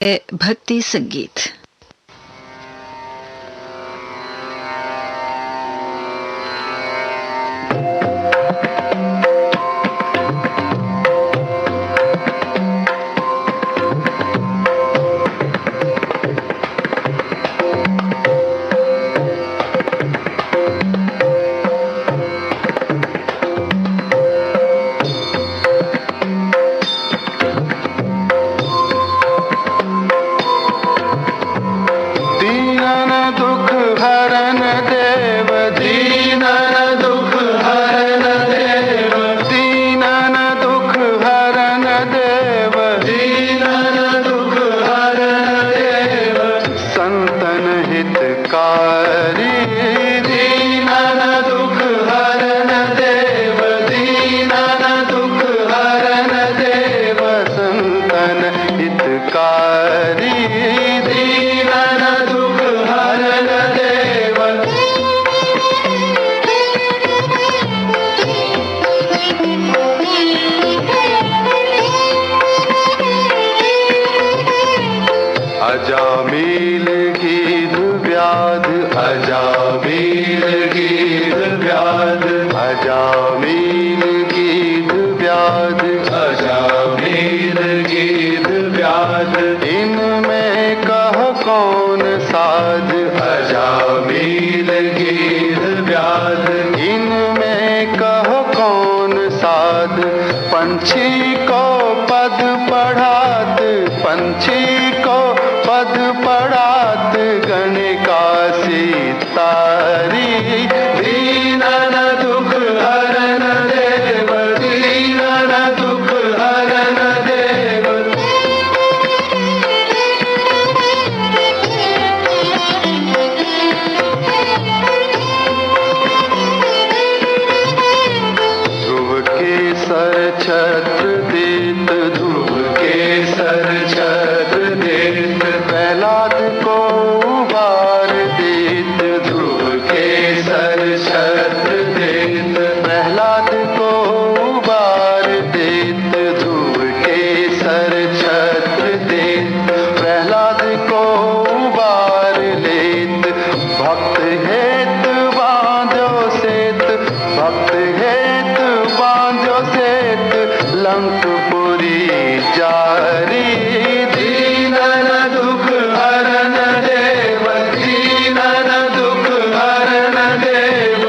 भक्ति संगीत। अजामिल गीत व्याध, अजामिल गीत व्याध, अजामिल गीत व्याध, अजामिल गीत व्याध। इनमें कह कौन साध, अजामिल गीत व्याध। इनमें कह कौन साध, पंछी को पद पढ़ात, पंछी को पद पढ़ात गणिका सीतारी। दीनन दुख हरन देव, दीनन दुख हरन देव। ध्रुव के सर छत्र देत, ध्रुव के सर छत्र देत, प्रहलाद को उबार देत। ध्रुव के सर छत्र देत, प्रहलाद को उबार देत। ध्रुव के सर छत्र देत, प्रहलाद को उबार लेत। भक्त हेत बांधो सेत, भक्त हेत बांधो सेत, लंकपुरी जारी। दीनन दुख हरन देव, दीनन दुख हरन देव।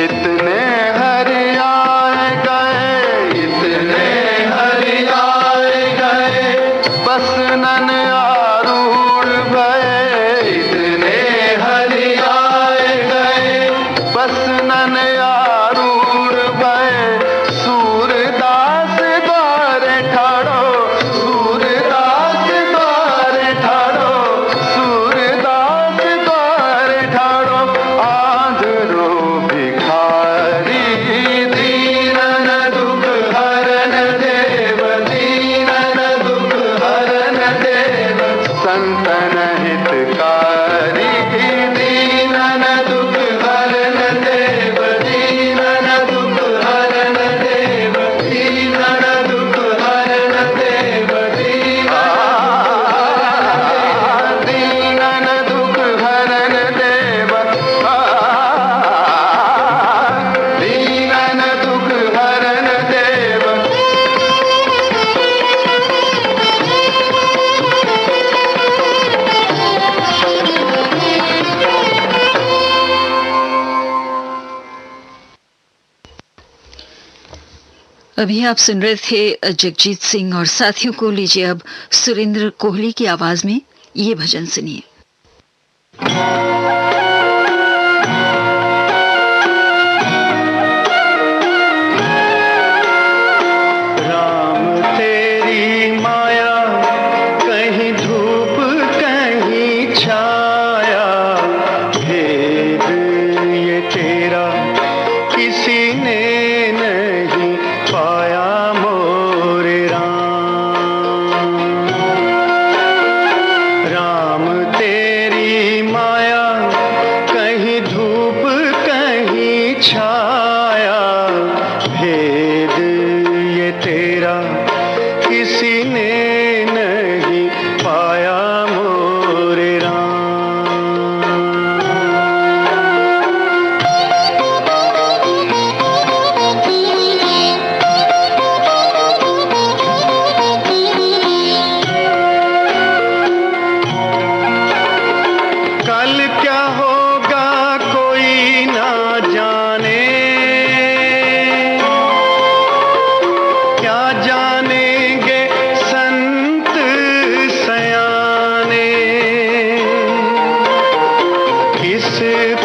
इतने हरि आए गए, इतने हरि आए गए, बस नन आरूढ़ भये। इतने हरि आए गए, बस नन आरूढ़ भये। सूरदास द्वारे ठाड़ो, सूरदास द्वारे ठाड़ो, सूरदास द्वारे ठाड़ो। आंधरो भिखारी, दीनन दुख हरन देव, दीनन दुख हरन देव। संतन हितकारी, दीनन दुख हरन देव, दीनन दुख हरन देव, दीनन दुख हरन देव। दीनन दुख हरन देव, दीनन दुख हरन देव। अभी आप सुन रहे थे जगजीत सिंह और साथियों को। लीजिए अब सुरेंद्र कोहली की आवाज में ये भजन सुनिए। राम तेरी माया, कहीं धूप कहीं छाया। भेद ये तेरा किसी ने नहीं पाया मोरे राम। राम तेरी माया,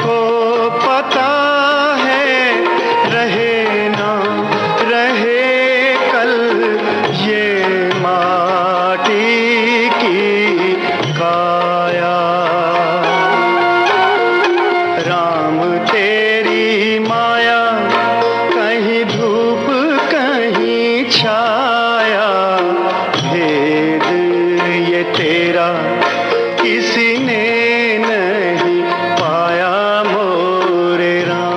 को पता है, रहे ना रहे कल ये माटी की काया। राम तेरी माया, कहीं धूप कहीं छाया, भेद ये तेरा किसी ने नहीं पाया मोरे राम।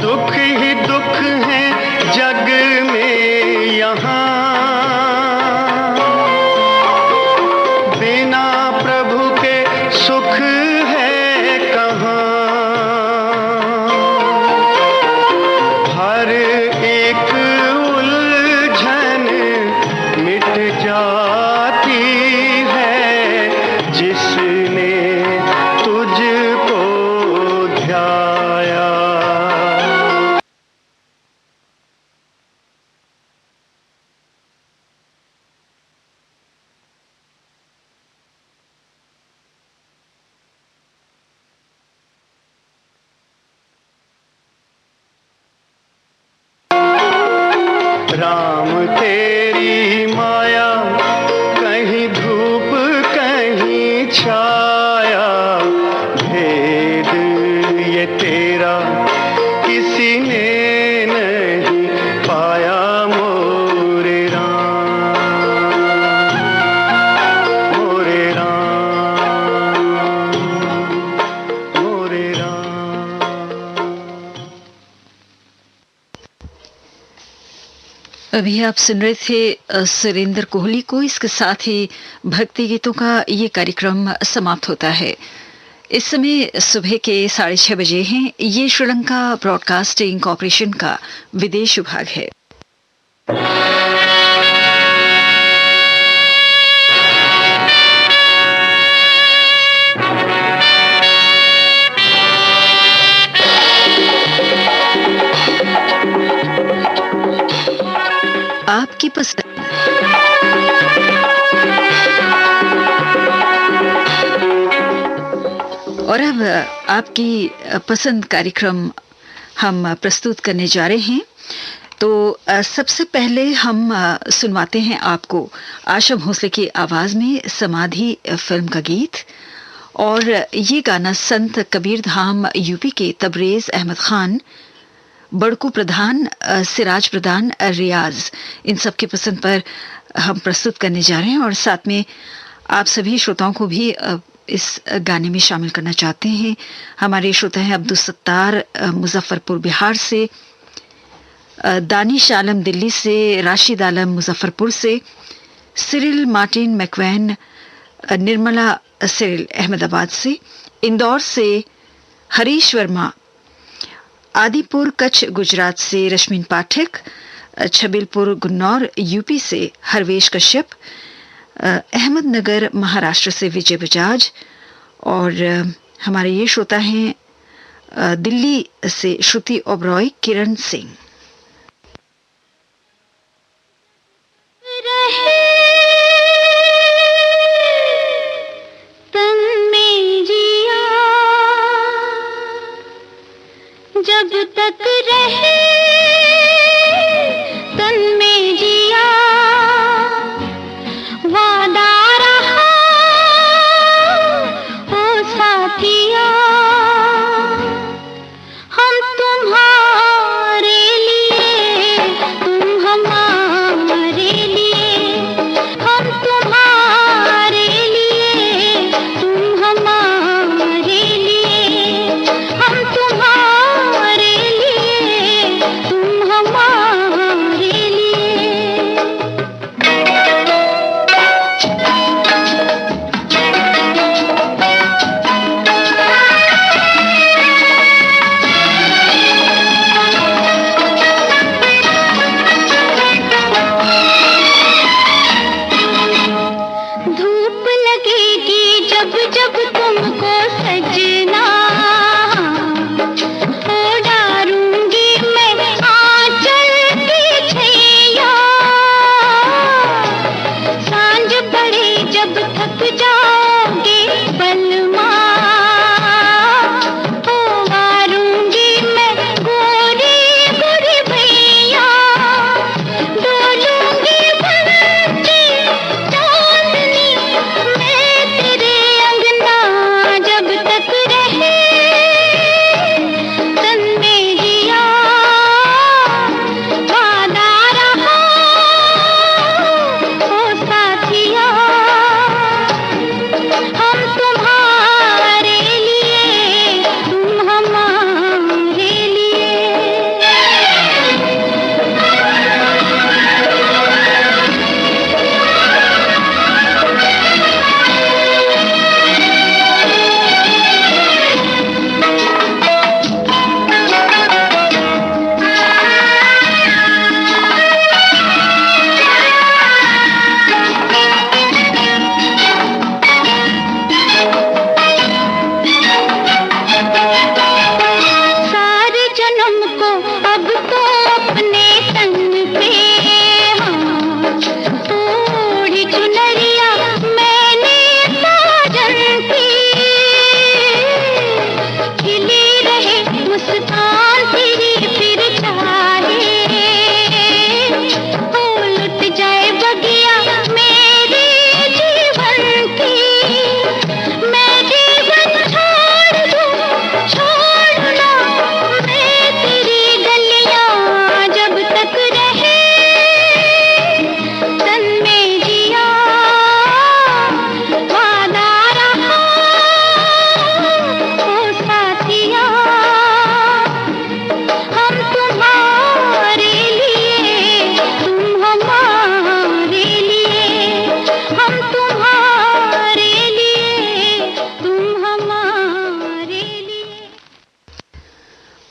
दुख ही दुख है जग में यहाँ, बिना प्रभु के सुख है कहाँ। हर एक उलझन मिट जाती है, जिसने तुझको ध्याया। राम तेरी माया, कहीं धूप कहीं छाया, भेद ये तेरा किसी ने नहीं पाया मोरे राम। मोरे राम, मोरे राम। अभी आप सुन रहे थे सुरेंद्र कोहली को। इसके साथ ही भक्ति गीतों का ये कार्यक्रम समाप्त होता है। इस समय सुबह के 6:30 बजे हैं। ये श्रीलंका ब्रॉडकास्टिंग कॉरपोरेशन का विदेश विभाग है। आपकी पसंद। और अब आपकी पसंद कार्यक्रम हम प्रस्तुत करने जा रहे हैं। तो सबसे पहले हम सुनवाते हैं आपको आशा भोसले की आवाज में समाधि फिल्म का गीत। और ये गाना संत कबीर धाम यूपी के तबरेज अहमद खान, बड़कू प्रधान, सिराज प्रधान, रियाज, इन सब की पसंद पर हम प्रस्तुत करने जा रहे हैं। और साथ में आप सभी श्रोताओं को भी इस गाने में शामिल करना चाहते हैं। हमारे श्रोता हैं अब्दुल सत्तार मुजफ्फरपुर बिहार से, दानिश आलम दिल्ली से, राशिद आलम मुजफ्फरपुर से, Cyril Martin Macwan, Nirmala Cyril Ahmedabad से, इंदौर से हरीश वर्मा, आदिपुर कच्छ गुजरात से रश्मिन पाठक, छबिलपुर गुन्नौर यूपी से हरवेश कश्यप, अहमदनगर महाराष्ट्र से विजय बजाज। और हमारे ये श्रोता हैं दिल्ली से श्रुति ओबरॉय, किरण सिंह। जब तक रहे तन में जिया, वादा रहा ओ साथिया, हम तुम्हारे लिए, तुम हमारे लिए, हम तुम्हारे लिए, तुम हमारे लिए, हम तुम्हारे लिए,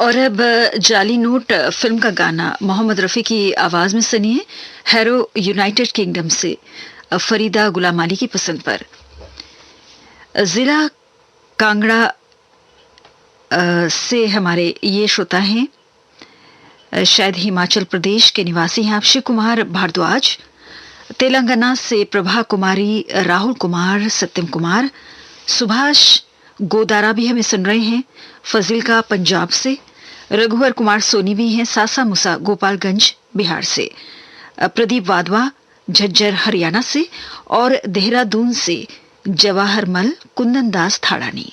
और अब जाली नोट फिल्म का गाना मोहम्मद रफ़ी की आवाज में सुनिए, हैरो यूनाइटेड किंगडम से फरीदा गुलाम अली की पसंद पर। जिला कांगड़ा से हमारे ये श्रोता हैं, शायद हिमाचल प्रदेश के निवासी हैं आप, शिव कुमार भारद्वाज। तेलंगाना से प्रभा कुमारी, राहुल कुमार, सत्यम कुमार, सुभाष गोदारा भी हमें सुन रहे हैं। फजीलका पंजाब से, रघुवर कुमार सोनी भी हैं, सासा मूसा गोपालगंज बिहार से, प्रदीप वाधवा झज्जर हरियाणा से, और देहरादून से जवाहर मल कुंदन दास थाड़ानी।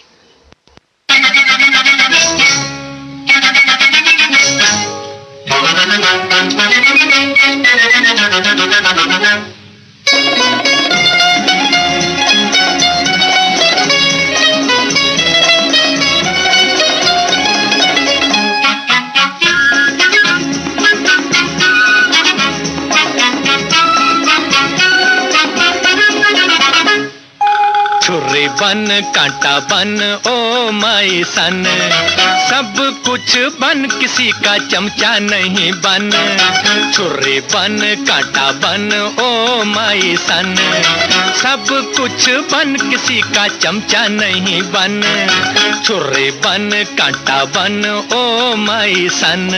छुरी बन कांटा बन ओ माई सन, सब कुछ बन किसी का चमचा नहीं बन। छुरी बन कांटा बन ओ माई सन, सब कुछ बन किसी का चमचा नहीं बन। छुरी बन कांटा बन ओ माई सन।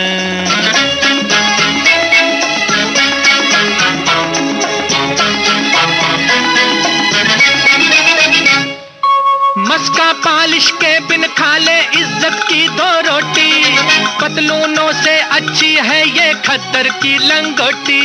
मस्का पालिश के बिन खा ले इज्जत की दो रोटी, पतलूनों से अच्छी है ये खद्दर की लंगोटी।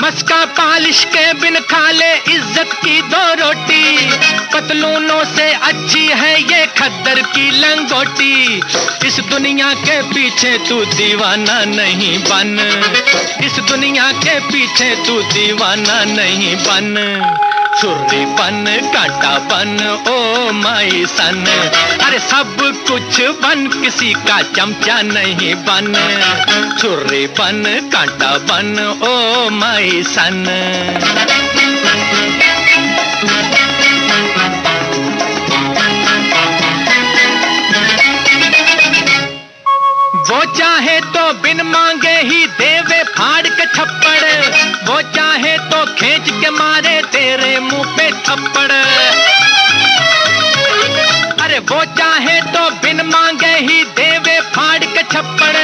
मस्का पालिश के बिन खा ले इज्जत की दो रोटी, पतलूनों से अच्छी है ये खद्दर की लंगोटी। इस दुनिया के पीछे तू दीवाना नहीं बन, इस दुनिया के पीछे तू दीवाना नहीं बन। छुरी बन कांटा बन ओ माई सन, अरे सब कुछ बन किसी का चमचा नहीं बन। छुरी बन कांटा बन ओ माई सन। वो चाहे तो बिन मांगे ही देवे फाड़ के छप्पड़, वो चाहे तो खींच के मारे तेरे मुंह पे थप्पड़। अरे वो चाहे तो बिन मांगे ही देवे फाड़ के छप्पड़,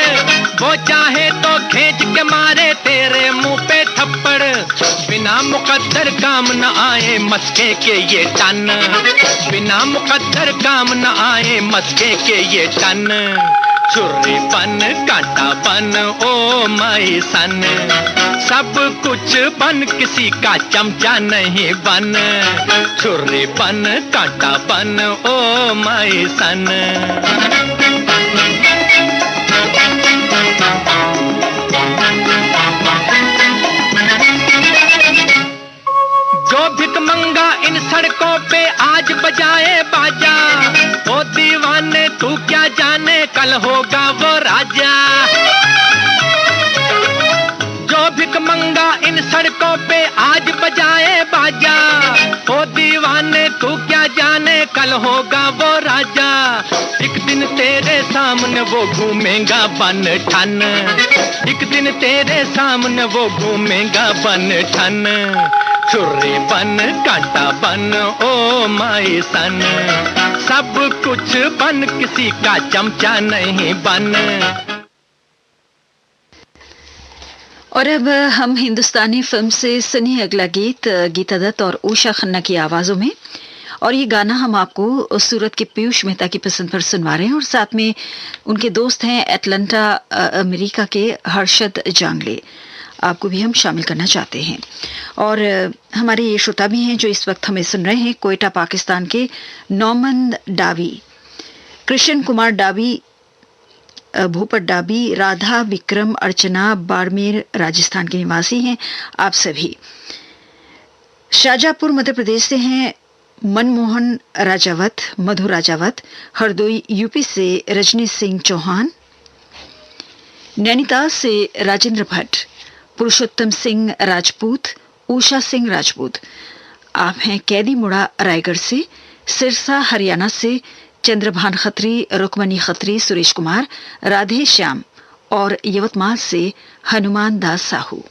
वो चाहे तो खींच के मारे तेरे मुंह पे थप्पड़। बिना मुकद्दर काम न आए मस्के के ये टन, बिना मुकद्दर काम न आए मस्के के ये टन। छुरी बन कांटा बन ओ माई सन, सब कुछ बन किसी का चमचा नहीं बन। छुरी बन कांटा बन ओ माई सन। जो भिकमंगा इन सड़कों पे आज बजाए बाजा, ओ दीवाने तू क्या जाने कल होगा वो राजा। जो भिकमंगा इन सड़कों पे आज बजाए बाजा, ओ दीवाने तू क्या जाने कल होगा वो राजा। एक दिन तेरे सामने वो घूमेगा बन ठन, एक दिन तेरे सामने वो घूमेगा बन ठन। छुरी बन कांटा बन ओ माई सन, सब कुछ बन किसी का चमचा नहीं बन। और अब हम हिंदुस्तानी फिल्म से सुनिए अगला गीत, गीता दत्त और उषा खन्ना की आवाजों में। और ये गाना हम आपको सूरत के पीयूष मेहता की पसंद पर सुनवा रहे हैं, और साथ में उनके दोस्त हैं एटलांटा अमेरिका के हर्षद जांगले, आपको भी हम शामिल करना चाहते हैं। और हमारे ये श्रोता भी हैं जो इस वक्त हमें सुन रहे हैं, कोयटा पाकिस्तान के नौमन डावी, कृष्ण कुमार डावी, भूपत डाबी, राधा, विक्रम, अर्चना बाड़मेर राजस्थान के निवासी हैं आप सभी। शाजापुर मध्य प्रदेश से हैं मनमोहन राजावत, मधु राजावत, हरदोई यूपी से रजनी सिंह चौहान, नैनीताल से राजेंद्र भट्ट, पुरुषोत्तम सिंह राजपूत, उषा सिंह राजपूत। आप हैं कैदी मुड़ा रायगढ़ से, सिरसा हरियाणा से चंद्रभान खत्री, रुक्मणी खत्री, सुरेश कुमार, राधे श्याम और यवतमाल से हनुमान दास साहू।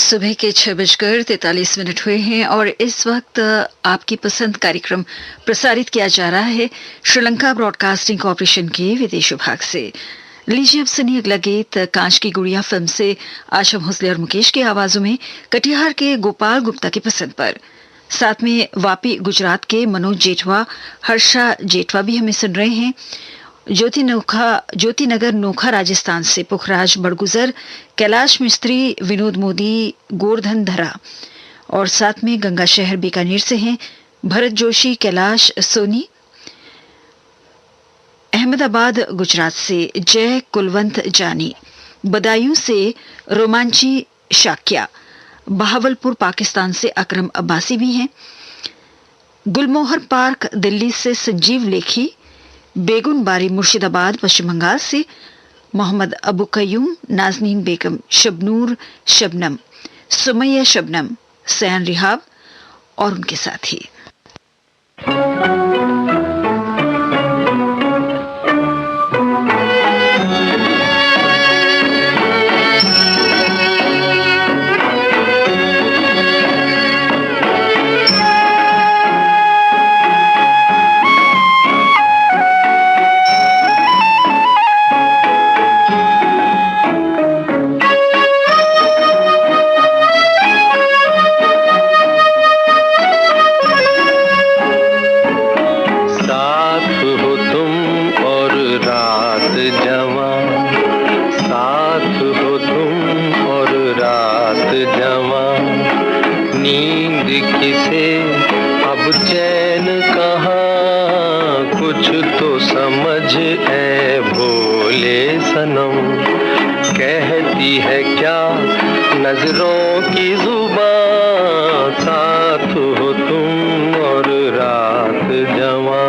सुबह के 6:43 हुए हैं और इस वक्त आपकी पसंद कार्यक्रम प्रसारित किया जा रहा है श्रीलंका ब्रॉडकास्टिंग कॉरपोरेशन के विदेश विभाग से। लीजिए अब सुनिए अगला गीत कांच की गुड़िया फिल्म से आशा भोसले और मुकेश की आवाजों में कटिहार के गोपाल गुप्ता की पसंद पर। साथ में वापी गुजरात के मनोज जेठवा, हर्षा जेठवा भी हमें सुन रहे हैं। ज्योति नगर नोखा राजस्थान से पुखराज बड़गुजर, कैलाश मिस्त्री, विनोद मोदी, गोवर्धन धरा और साथ में गंगा शहर बीकानेर से हैं भरत जोशी, कैलाश सोनी। अहमदाबाद गुजरात से जय कुलवंत जानी, बदायूं से रोमांची शाक्या, बहावलपुर पाकिस्तान से अकरम अब्बासी भी हैं। गुलमोहर पार्क दिल्ली से संजीव लेखी, बेगुनबारी मुर्शिदाबाद पश्चिम बंगाल से मोहम्मद अबू कयूम, नाजनीन बेगम, शबनूर शबनम, सुमैया शबनम, सयान रिहाब और उनके साथी। से अब चैन कहाँ, कुछ तो समझ ऐ भोले सनम। कहती है क्या नजरों की जुबान, साथ हो तुम और रात जवां।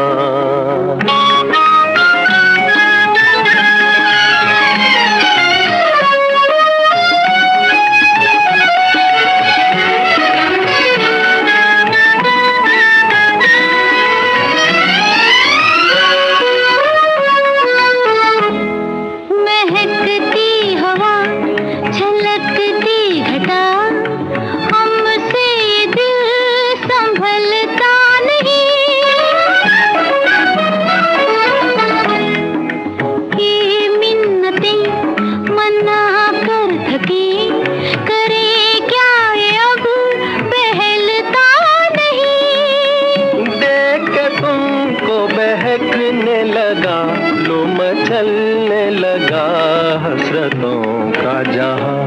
चलने लगा हसरतों का जहां,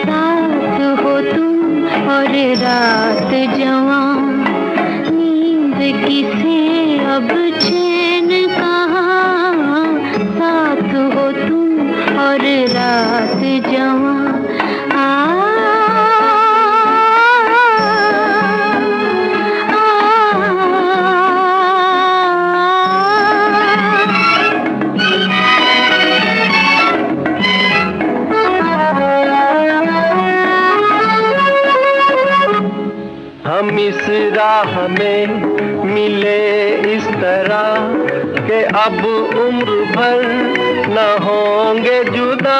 साथ हो तुम और रात जवां। नींद किसे अब चैन कहाँ, साथ हो तुम और रात जवां। हम इस राह में मिले इस तरह कि अब उम्र भर न होंगे जुदा।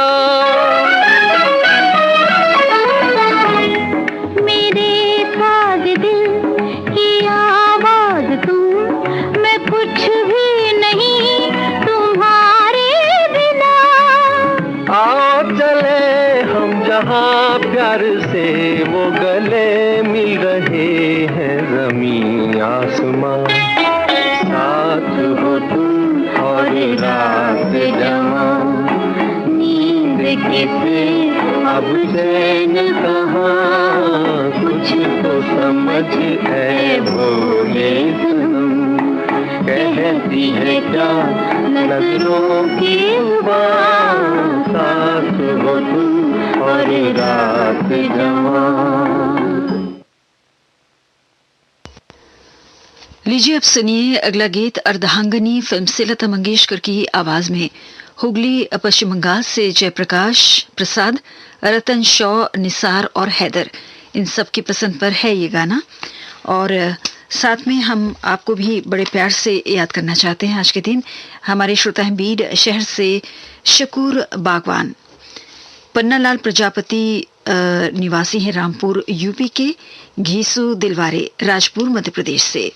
मेरे साथ दिल की आवाज तुम, मैं कुछ भी नहीं तुम्हारे बिना। आओ चले हम जहाँ प्यार से वो गले मिल रहे हैं ज़मीं आसमां। साथ हो तुम और रात जवां। नींद किसे अब चैन कहाँ, कुछ तो समझ ऐ भोले सनम। कहती है क्या नजरों की जुबान, साथ हो तुम और रात जवां। लीजिए अब सुनिए अगला गीत अर्धांगनी फिल्म से लता मंगेशकर की आवाज में। हुगली पश्चिम बंगाल से जयप्रकाश प्रसाद, रतन शॉ, निसार और हैदर, इन सब की पसंद पर है ये गाना। और साथ में हम आपको भी बड़े प्यार से याद करना चाहते हैं। आज के दिन हमारे श्रोता हैं बीड शहर से शकूर बागवान, पन्नालाल प्रजापति निवासी हैं रामपुर यूपी के, घीसू दिलवारे राजपुर मध्य प्रदेश से,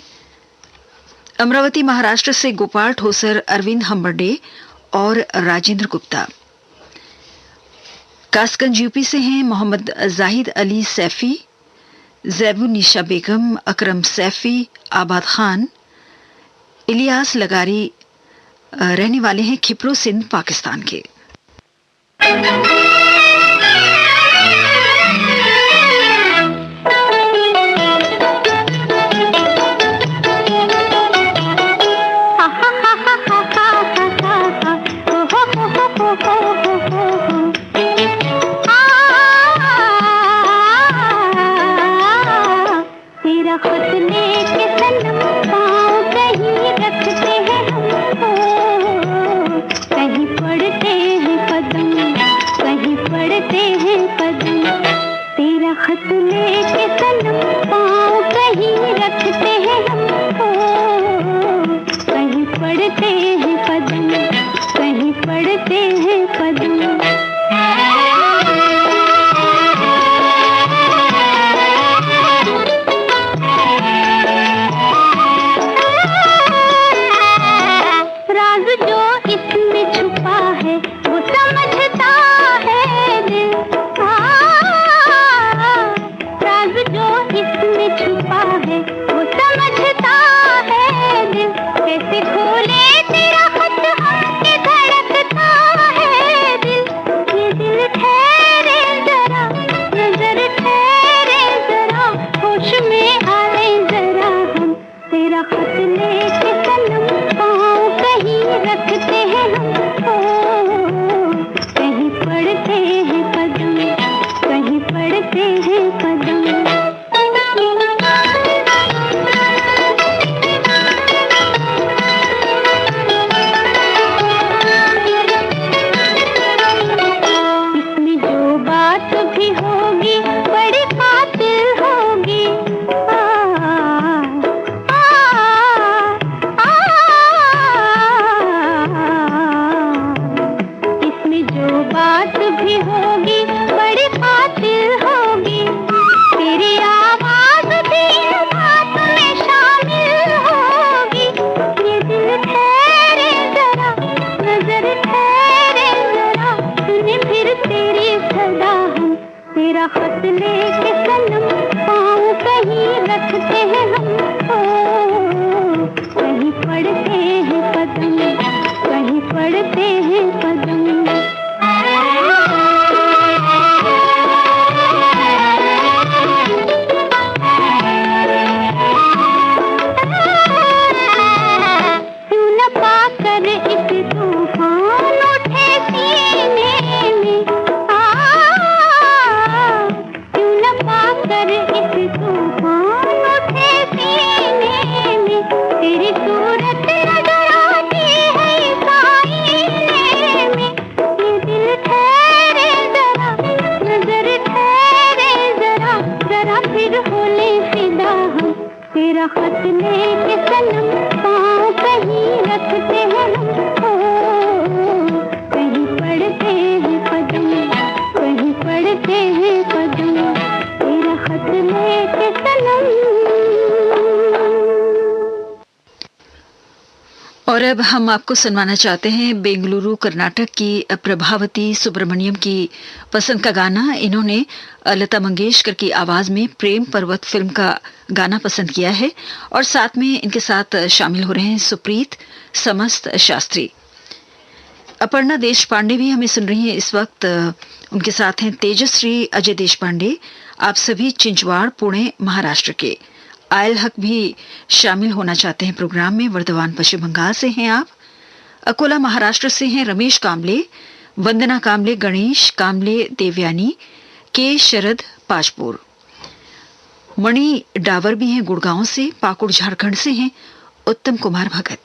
अमरावती महाराष्ट्र से गोपाल ठोसर, अरविंद हम्बर्डे और राजेंद्र गुप्ता। कासगंज यूपी से हैं मोहम्मद जाहिद अली सैफी, जैबू निशा बेगम, अकरम सैफी, आबाद खान, इलियास लगारी, रहने वाले हैं खिपरो सिंध पाकिस्तान के। रखते हैं हम, कहीं पड़ते हैं कदम, कहीं पड़ते हैं कदम। तेरा खत लेके सनम पाँव कहीं रखते हैं हम, कहीं पड़ते हैं कदम, कहीं पड़ते हैं कदम। तेरा खत लेके सनम। और अब हम आपको सुनवाना चाहते हैं बेंगलुरु कर्नाटक की प्रभावती सुब्रमण्यम की पसंद का गाना। इन्होंने लता मंगेशकर की आवाज में प्रेम पर्वत फिल्म का गाना पसंद किया है और साथ में इनके साथ शामिल हो रहे हैं सुप्रीत समस्त शास्त्री। अपर्णा देश पांडे भी हमें सुन रही हैं इस वक्त। उनके साथ हैं तेजश्री अजय देश पांडे। आप सभी चिंचवाड़ पुणे महाराष्ट्र के। आयल हक भी शामिल होना चाहते हैं प्रोग्राम में। वर्धमान पश्चिम बंगाल से हैं आप। अकोला महाराष्ट्र से हैं रमेश कामले, वंदना कामले, गणेश कामले, देवयानी के, शरद पाजपुर। मणि डावर भी हैं गुड़गांव से। पाकुड़ झारखंड से हैं उत्तम कुमार भगत।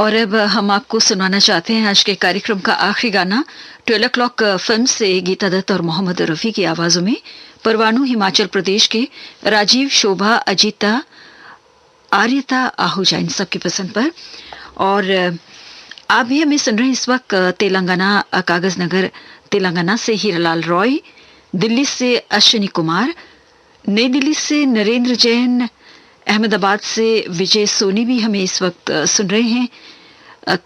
और अब हम आपको सुनाना चाहते हैं आज के कार्यक्रम का आखिरी गाना 12 o'clock फिल्म से गीता दत्त और मोहम्मद रफ़ी की आवाज़ों में परवाणु हिमाचल प्रदेश के राजीव, शोभा, अजीता, आर्यता आहूजा इन सब की पसंद पर। और आप भी हमें सुन रहे हैं इस वक्त तेलंगाना, कागज नगर तेलंगाना से हीरालाल रॉय, दिल्ली से अश्विनी कुमार, नई दिल्ली से नरेंद्र जैन, अहमदाबाद से विजय सोनी भी हमें इस वक्त सुन रहे हैं,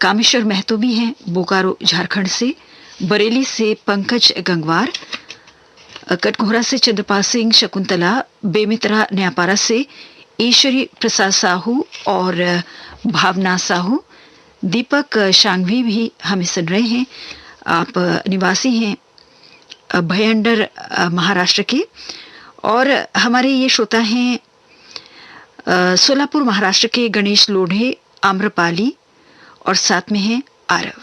कामेश्वर महतो भी हैं बोकारो झारखंड से, बरेली से पंकज गंगवार, कटघोरा से चंद्रपाल सिंह, शकुंतला, बेमित्रा न्यापारा से ईश्वरी प्रसाद साहू और भावना साहू, दीपक शांघवी भी हमें सुन रहे हैं। आप निवासी हैं भयंडर महाराष्ट्र के। और हमारे ये श्रोता हैं सोलापुर महाराष्ट्र के गणेश लोढ़े, आम्रपाली और साथ में हैं आरव।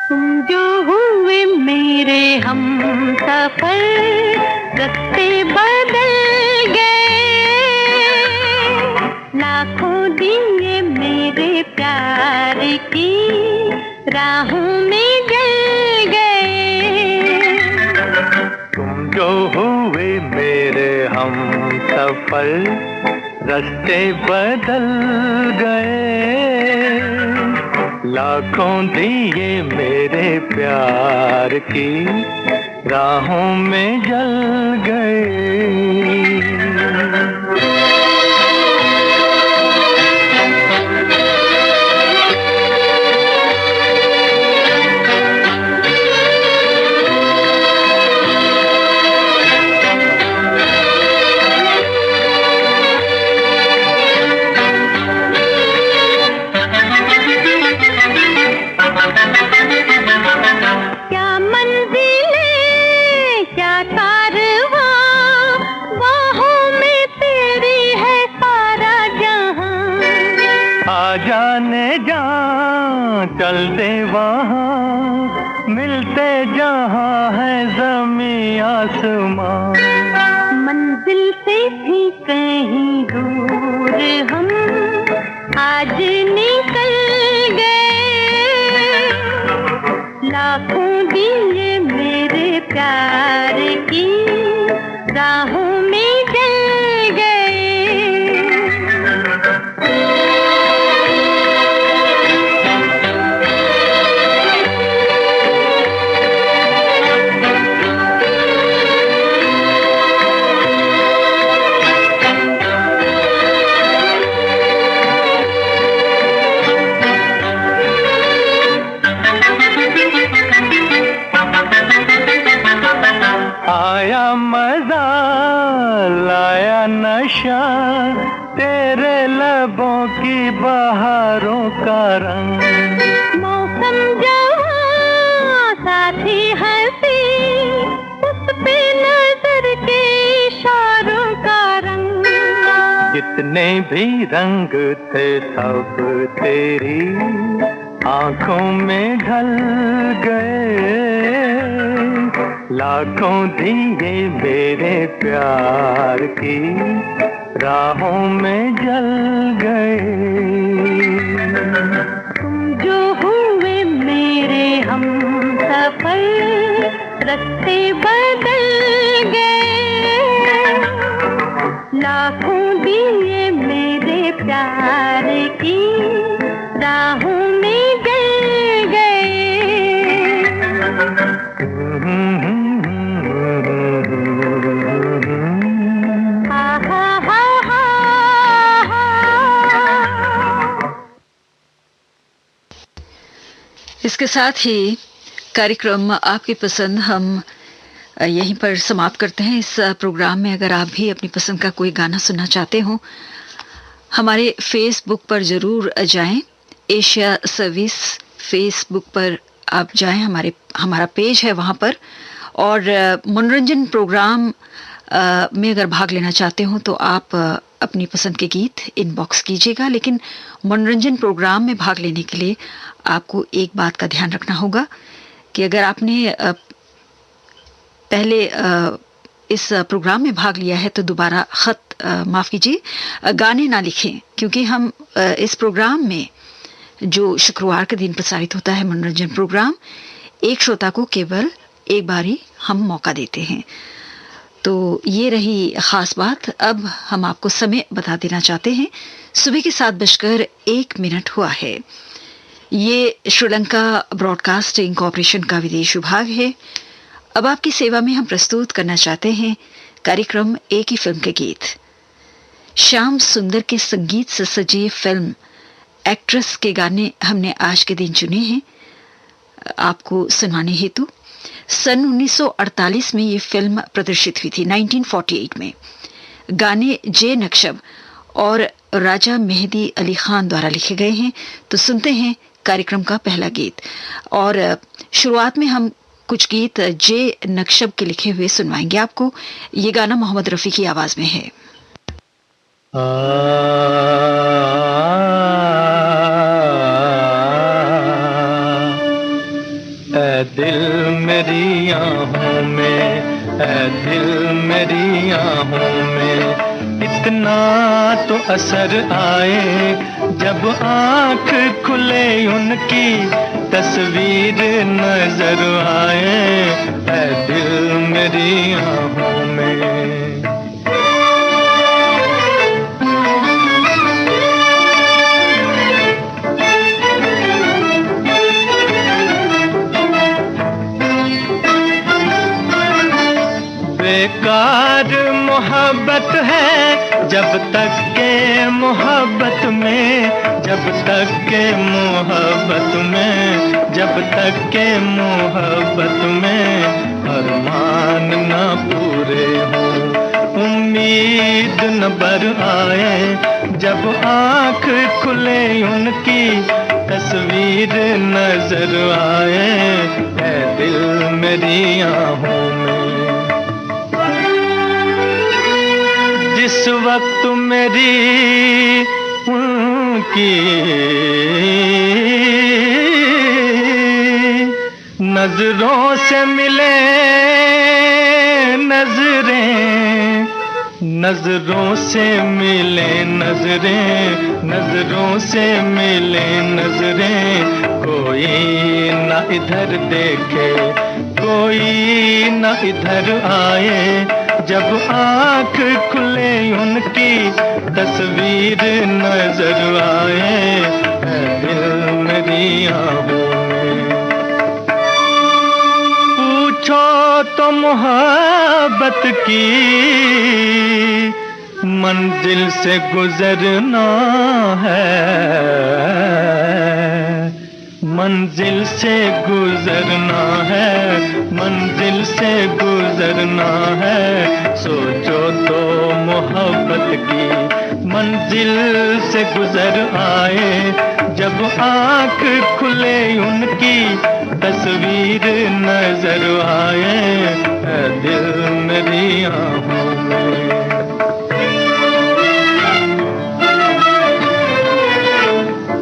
तुम जो हुए मेरे हम सफर, रास्ते बदल गए, लाखों दिए मेरे प्यार की राहों में जल गए। तुम जो हुए मेरे हम सफर, रास्ते बदल गए, लाखों दिए मेरे प्यार की राहों में जल गए। चल दे वहाँ मिलते जहाँ है ज़मीं आसमां, मंजिल से भी कहीं दूर हम आज निकल गए, लाखों दिए मेरे प्यार की राहों में जल गए। आया मजा लाया नशा, तेरे लबों की बहारों का रंग, मौसम जवां साथी हंसी, उस पे नजर के इशारों का रंग, जितने भी रंग थे सब तेरी आंखों में ढल गए, लाखों दिए मेरे प्यार की राहों में जल गए। तुम जो हुए मेरे हम सफर, रास्ते बदल गए, लाखों दिए मेरे प्यार की राहों में जल गए। इसके साथ ही कार्यक्रम आपकी पसंद हम यहीं पर समाप्त करते हैं। इस प्रोग्राम में अगर आप भी अपनी पसंद का कोई गाना सुनना चाहते हो, हमारे फेसबुक पर जरूर जाएं, एशिया सर्विस फेसबुक पर आप जाएं, हमारा पेज है वहां पर। और मनोरंजन प्रोग्राम में अगर भाग लेना चाहते हो तो आप अपनी पसंद के गीत इनबॉक्स कीजिएगा, लेकिन मनोरंजन प्रोग्राम में भाग लेने के लिए आपको एक बात का ध्यान रखना होगा कि अगर आपने पहले इस प्रोग्राम में भाग लिया है तो दोबारा माफ कीजिए गाने ना लिखें, क्योंकि हम इस प्रोग्राम में जो शुक्रवार के दिन प्रसारित होता है मनोरंजन प्रोग्राम, एक श्रोता को केवल एक बार ही हम मौका देते हैं। तो ये रही खास बात। अब हम आपको समय बता देना चाहते हैं। सुबह के 7:01 हुआ है। ये श्रीलंका ब्रॉडकास्टिंग कॉरपोरेशन का विदेश विभाग है। अब आपकी सेवा में हम प्रस्तुत करना चाहते हैं कार्यक्रम एक ही फिल्म के गीत। श्याम सुंदर के संगीत से सजी फिल्म एक्ट्रेस के गाने हमने आज के दिन चुने हैं आपको सुनाने हेतु। सन 1948 में ये फिल्म प्रदर्शित हुई थी, 1948 में। गाने जे नक्शब और राजा मेहदी अली खान द्वारा लिखे गए हैं। तो सुनते हैं कार्यक्रम का पहला गीत, और शुरुआत में हम कुछ गीत जे नक्शब के लिखे हुए सुनवाएंगे आपको। ये गाना मोहम्मद रफी की आवाज में है। ऐ दिल मेरी आहों में, ऐ दिल मेरी आहों में, इतना तो असर आए जब आँख खुले उनकी तस्वीर नजर आए। ऐ दिल मेरी आहों में। बेकार मोहब्बत है जब तक के मोहब्बत में, जब तक के मोहब्बत में, जब तक के मोहब्बत में अरमान न पूरे हों, उम्मीद न बर आए जब आँख खुले उनकी तस्वीर नजर आए। ऐ दिल मेरी आहों में। जिस वक्त मेरी उनकी नजरों से मिले नजरें, नजरों से मिले नजरें, नजरों से मिले नजरें, कोई न इधर देखे, कोई न इधर आए जब आँख खुले उनकी तस्वीर नजर आए। ऐ दिल मेरी आहों में। पूछो तो मोहब्बत की मंजिल से गुजरना है, मंजिल से गुजरना है, मंजिल से गुजरना है। सोचो तो मोहब्बत की मंजिल से गुजर आए जब आँख खुले उनकी तस्वीर नजर आए। ऐ दिल मेरी आहों में।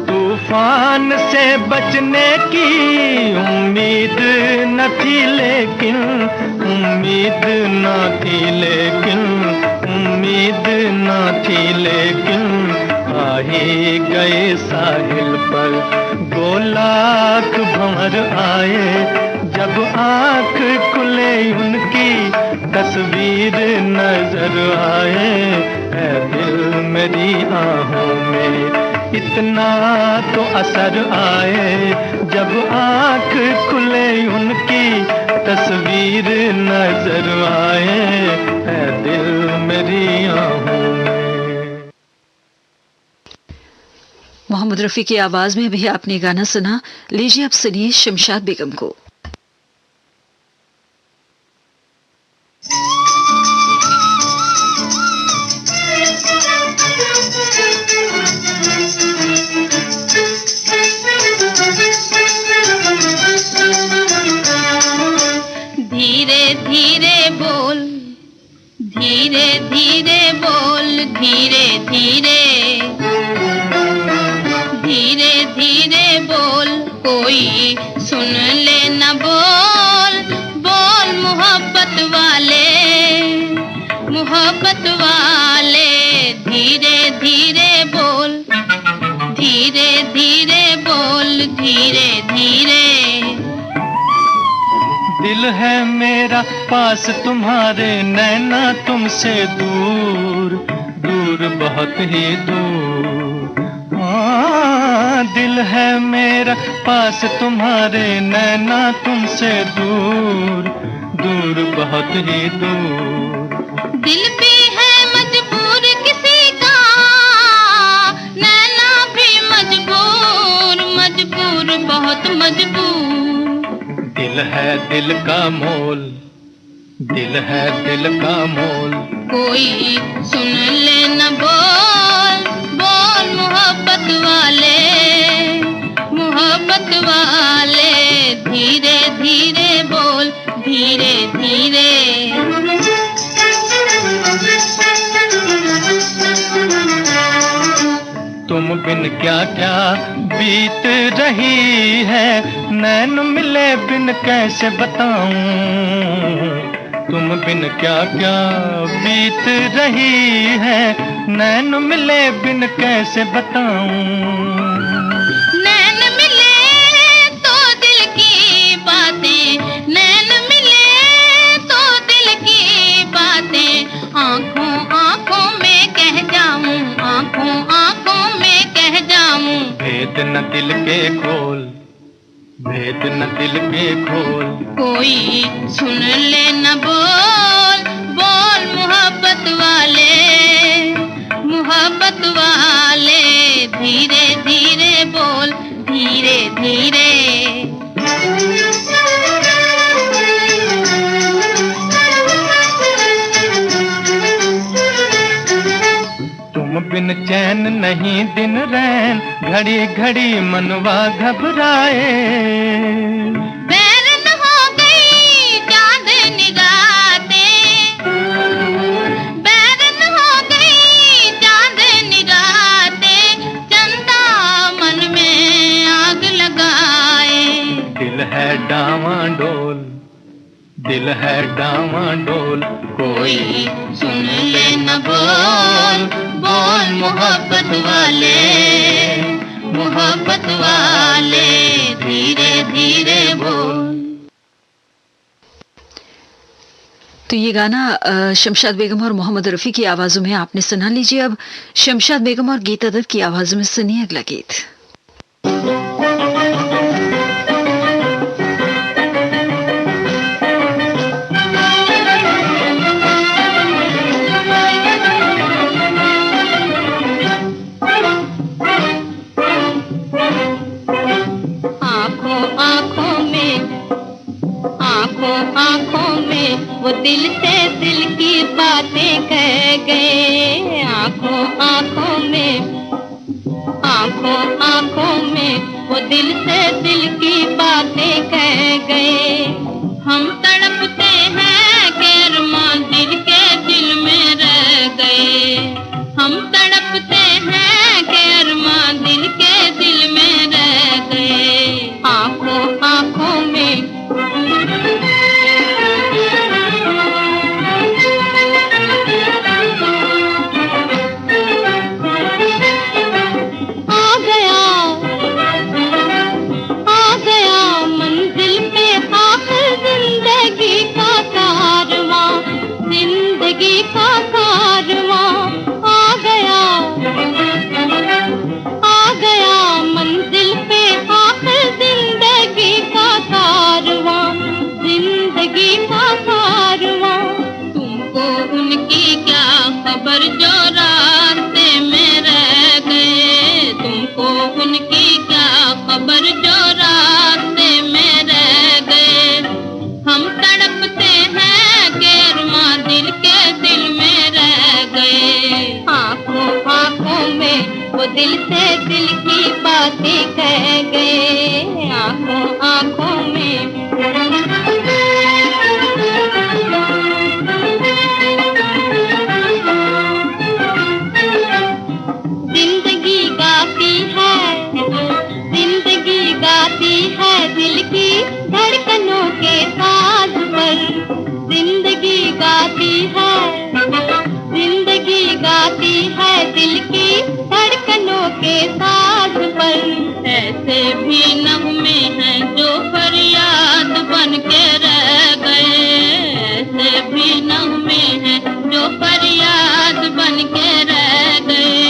तूफान से बचने की उम्मीद न थी लेकिन, उम्मीद न थी लेकिन, उम्मीद न थी लेकिन, आ ही गए साहिल पर गोलाख भंवर आए जब आँख खुले उनकी तस्वीर नजर आए। ऐ दिल मेरी आहों में। इतना तो असर आए जब आँख खुले उनकी तस्वीर नजर आए। ऐ दिल मेरी आहों में। मोहम्मद रफी की आवाज में भी आपने गाना सुना। लीजिए अब सुनिए शमशाद बेगम को। धीरे धीरे बोल, धीरे धीरे बोल, धीरे धीरे, धीरे धीरे बोल, कोई सुन ले न बोल, बोल मोहब्बत वाले। मोहब्बत वाले, धीरे धीरे बोल, धीरे धीरे बोल, धीरे धीरे। दिल है मेरा पास तुम्हारे, नैना तुमसे दूर, दूर बहुत ही दूर। हाँ, दिल है मेरा पास तुम्हारे, नैना तुमसे दूर, दूर बहुत ही दूर। दिल भी है मजबूर किसी का, नैना भी मजबूर, मजबूर बहुत मजबूर। दिल है दिल का मोल, दिल है दिल का मोल। कोई सुन ले न बोल, बोल मोहब्बत वाले, मोहब्बत वाले, धीरे धीरे बोल, धीरे धीरे। तुम बिन क्या क्या बीत रही है, नैन मिले बिन कैसे बताऊं। तुम बिन क्या क्या बीत रही है, नैन मिले बिन कैसे बताऊं। नैन मिले तो दिल की बातें, नैन मिले तो दिल की बातें, आंखों आंखों में कह जाऊं, आंखों आंखों में कह जाऊं। भेद न दिल के खोल, भेद न दिल के खोल। कोई सुन ले न बोल, बोल मोहब्बत वाले, मोहब्बत वाले, धीरे धीरे बोल, धीरे धीरे। तुम बिन चैन नहीं दिन रैन, घड़ी घड़ी मनवा घबराए। बैरन हो गई चांदनी रातें, बैरन हो गई चांदनी रातें, चंदा मन में आग लगाए। दिल है डावाडोल, दिल है डावाडोल। कोई सुन ले न बोल, बोल मोहब्बत वाले, मोहब्बत वाले, धीरे धीरे बोल। तो ये गाना शमशाद बेगम और मोहम्मद रफ़ी की आवाज़ों में आपने सुना। लीजिए अब शमशाद बेगम और गीता दत्त की आवाज़ों में सुनिए अगला गीत। आँखों में वो दिल से दिल की बातें कह गए, आँखों आँखों में, आँखों आँखों में वो दिल से दिल की बातें कह गए। हम तड़पते हैं कि अरमान दिल के दिल में रह गए, हम तड़पते हैं कि अरमान दिल के दिल में रह गए। आँखों आँखों में जो रास्ते में रह गए, तुमको उनकी क्या खबर जो रास्ते में रह गए। हम तड़पते हैं कि अरमान दिल के दिल में रह गए। आँखों आँखों में वो दिल से दिल की बातें कह गए, आँखों आँखों में। दिल की धड़कनों के साज पर जिंदगी गाती है, ऐसे भी नगमे हैं जो फरियाद बन के रह गए, ऐसे भी नगमे हैं जो फरियाद बन के रह गए।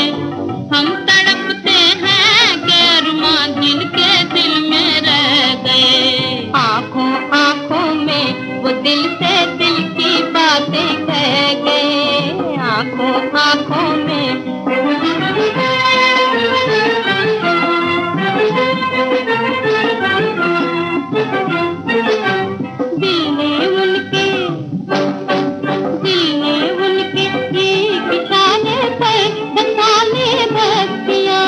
हम तड़पते हैं कि अरमां दिल के दिल में रह गए। आंखों आंखों में वो दिल से दिल की बातें कह गए, आंखों आंखों में। दिल ने उनके एक इशारे पर बसा ले बस्तियां,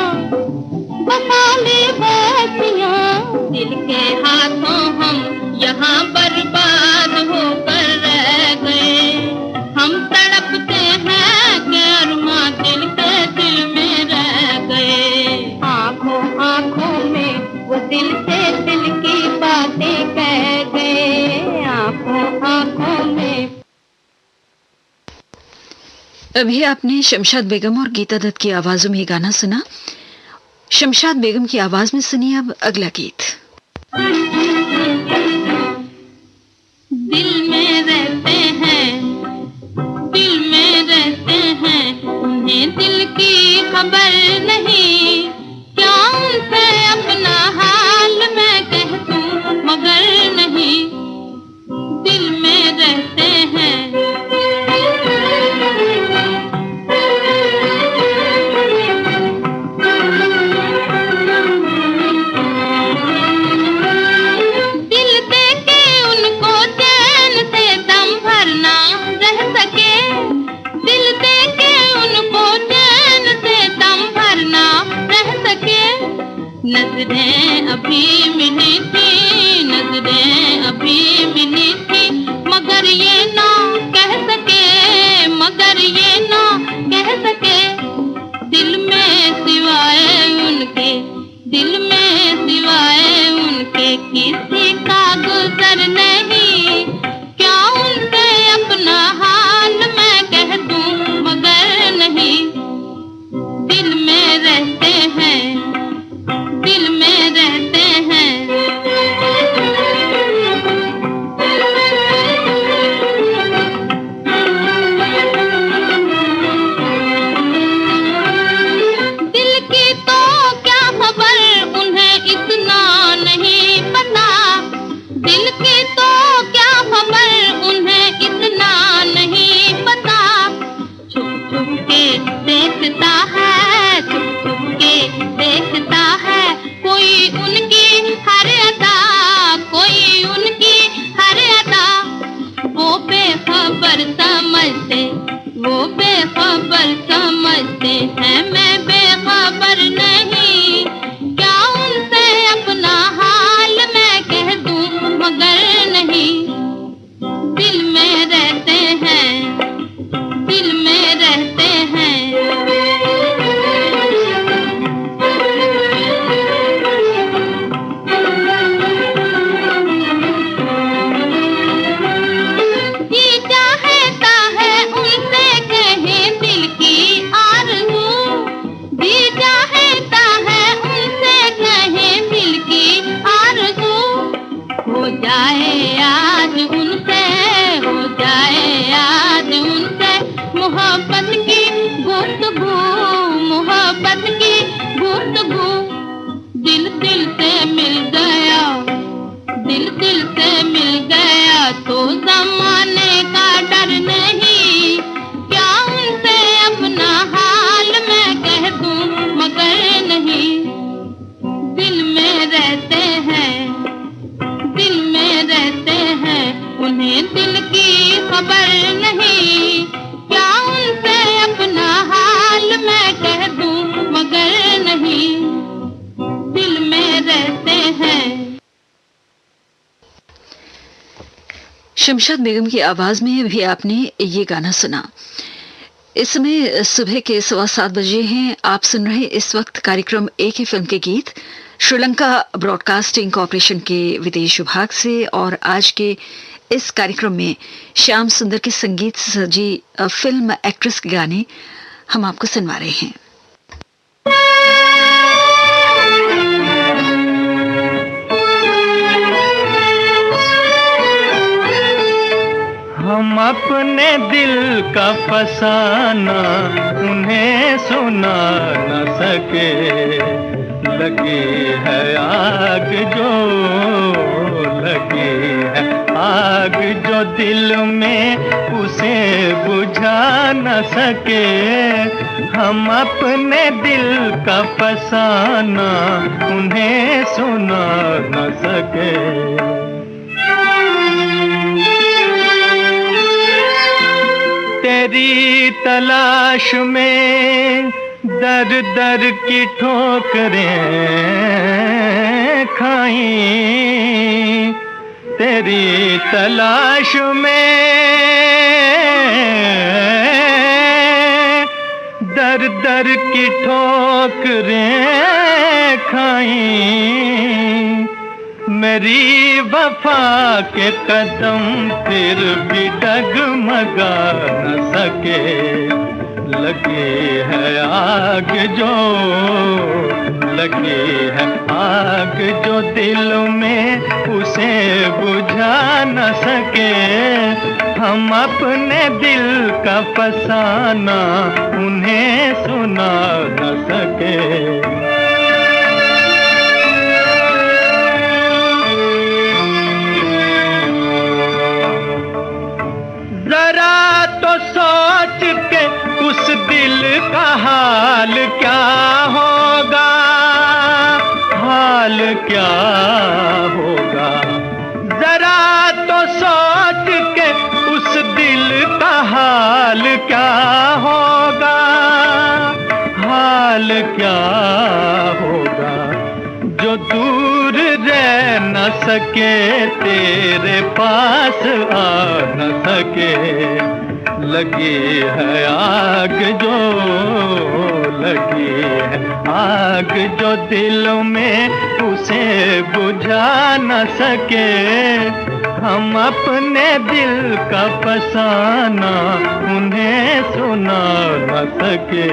दिल के हाथों हम यहाँ बर्बाद होकर रह गए। हम तड़पते हैं कि अरमां दिल के दिल में रह गए। आंखों आंखों में वो दिल से दिल की बातें कह गए, आंखों आंखों में। अभी आपने शमशाद बेगम और गीता दत्त की आवाजों में गाना सुना। शमशाद बेगम की आवाज में सुनिए अब अगला गीत। दिल में रहते हैं, दिल में रहते हैं, उन्हें दिल की खबर नहीं। क्या उनसे अपना हाल मैं कह दूं मगर नहीं, दिल में रहते हैं। नजरें अभी मिली थी, नजरें अभी मिली थी, मगर ये ना कह सके, मगर ये ना कह सके। दिल में सिवाय उनके, दिल में सिवाय उनके किसी का गुजर नहीं। क्या उनसे अपना हाल मैं कह दूं मगर नहीं, दिल में रहते हैं, दिल में रहते हैं। दिल की तो क्या खबर उन्हें इतना नहीं पता, दिल की तो क्या खबर उन्हें इतना नहीं पता। छुप छुप के देखता है, छुप छुप के देखता है, कोई उनकी हर अदा, कोई उनकी हर अदा। वो बेखबर समझते, वो बेखबर समझते हैं, मैं बेखबर नहीं। क्या उनसे अपना हाल मैं कह दूं मगर नहीं, दिल में रहते हैं, दिल में रहते हैं। मोहब्बत की गुफ्तगू, मोहब्बत की गुफ्तगू। दिल दिल से मिल गया, दिल दिल से मिल गया तो ज़माने का डर नहीं। क्या उनसे अपना हाल मैं कह दूं मगर नहीं, दिल में रहते हैं, दिल में रहते हैं, उन्हें दिल की खबर नहीं। क्या उनसे अपना हाल मैं कह दूं मगर नहीं, दिल में रहते हैं। शमशाद बेगम की आवाज में भी आपने ये गाना सुना। इस समय सुबह के 7:15 बजे हैं। आप सुन रहे इस वक्त कार्यक्रम एक ही फिल्म के गीत श्रीलंका ब्रॉडकास्टिंग कॉरपोरेशन के विदेश विभाग से। और आज के इस कार्यक्रम में श्याम सुंदर के संगीत से सजी फिल्म एक्ट्रेस के गाने हम आपको सुनवा रहे हैं। अपने दिल का फसाना उन्हें सुना न सके। लगी है आग जो, लगी है आग जो दिल में उसे बुझा न सके। हम अपने दिल का फसाना उन्हें सुना न सके। तेरी तलाश में दर दर की ठोकरें खाई, तेरी तलाश में दर दर की ठोकरें खाई। मेरी वफा के कदम फिर भी डगमगा न सके। लगी है आग जो, लगी है आग जो दिल में उसे बुझा न सके। हम अपने दिल का फसाना उन्हें सुना न सके। जरा तो सोच के उस दिल का हाल क्या होगा, हाल क्या होगा। जरा तो सोच के उस दिल का हाल क्या होगा, हाल क्या होगा। जो दूर रह न सके, तेरे पास आ न सके। लगी है आग जो, लगी है आग जो दिल में उसे बुझा न सके। हम अपने दिल का फसाना उन्हें सुना न सके।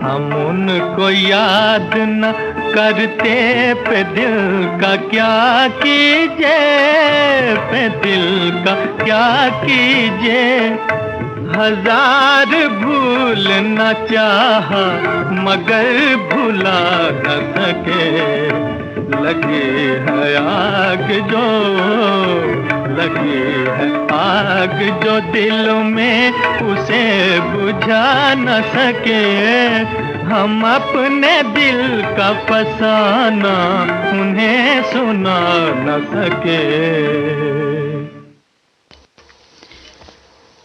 हम उनको याद न करते पे दिल का क्या कीजिए, पे दिल का क्या कीजिए। हजार भूल न चाहा मगर भुला न सके। लगी है आग जो, लगी है आग जो दिल में उसे बुझा न सके। हम अपने दिल का फसाना उन्हें सुना न सके।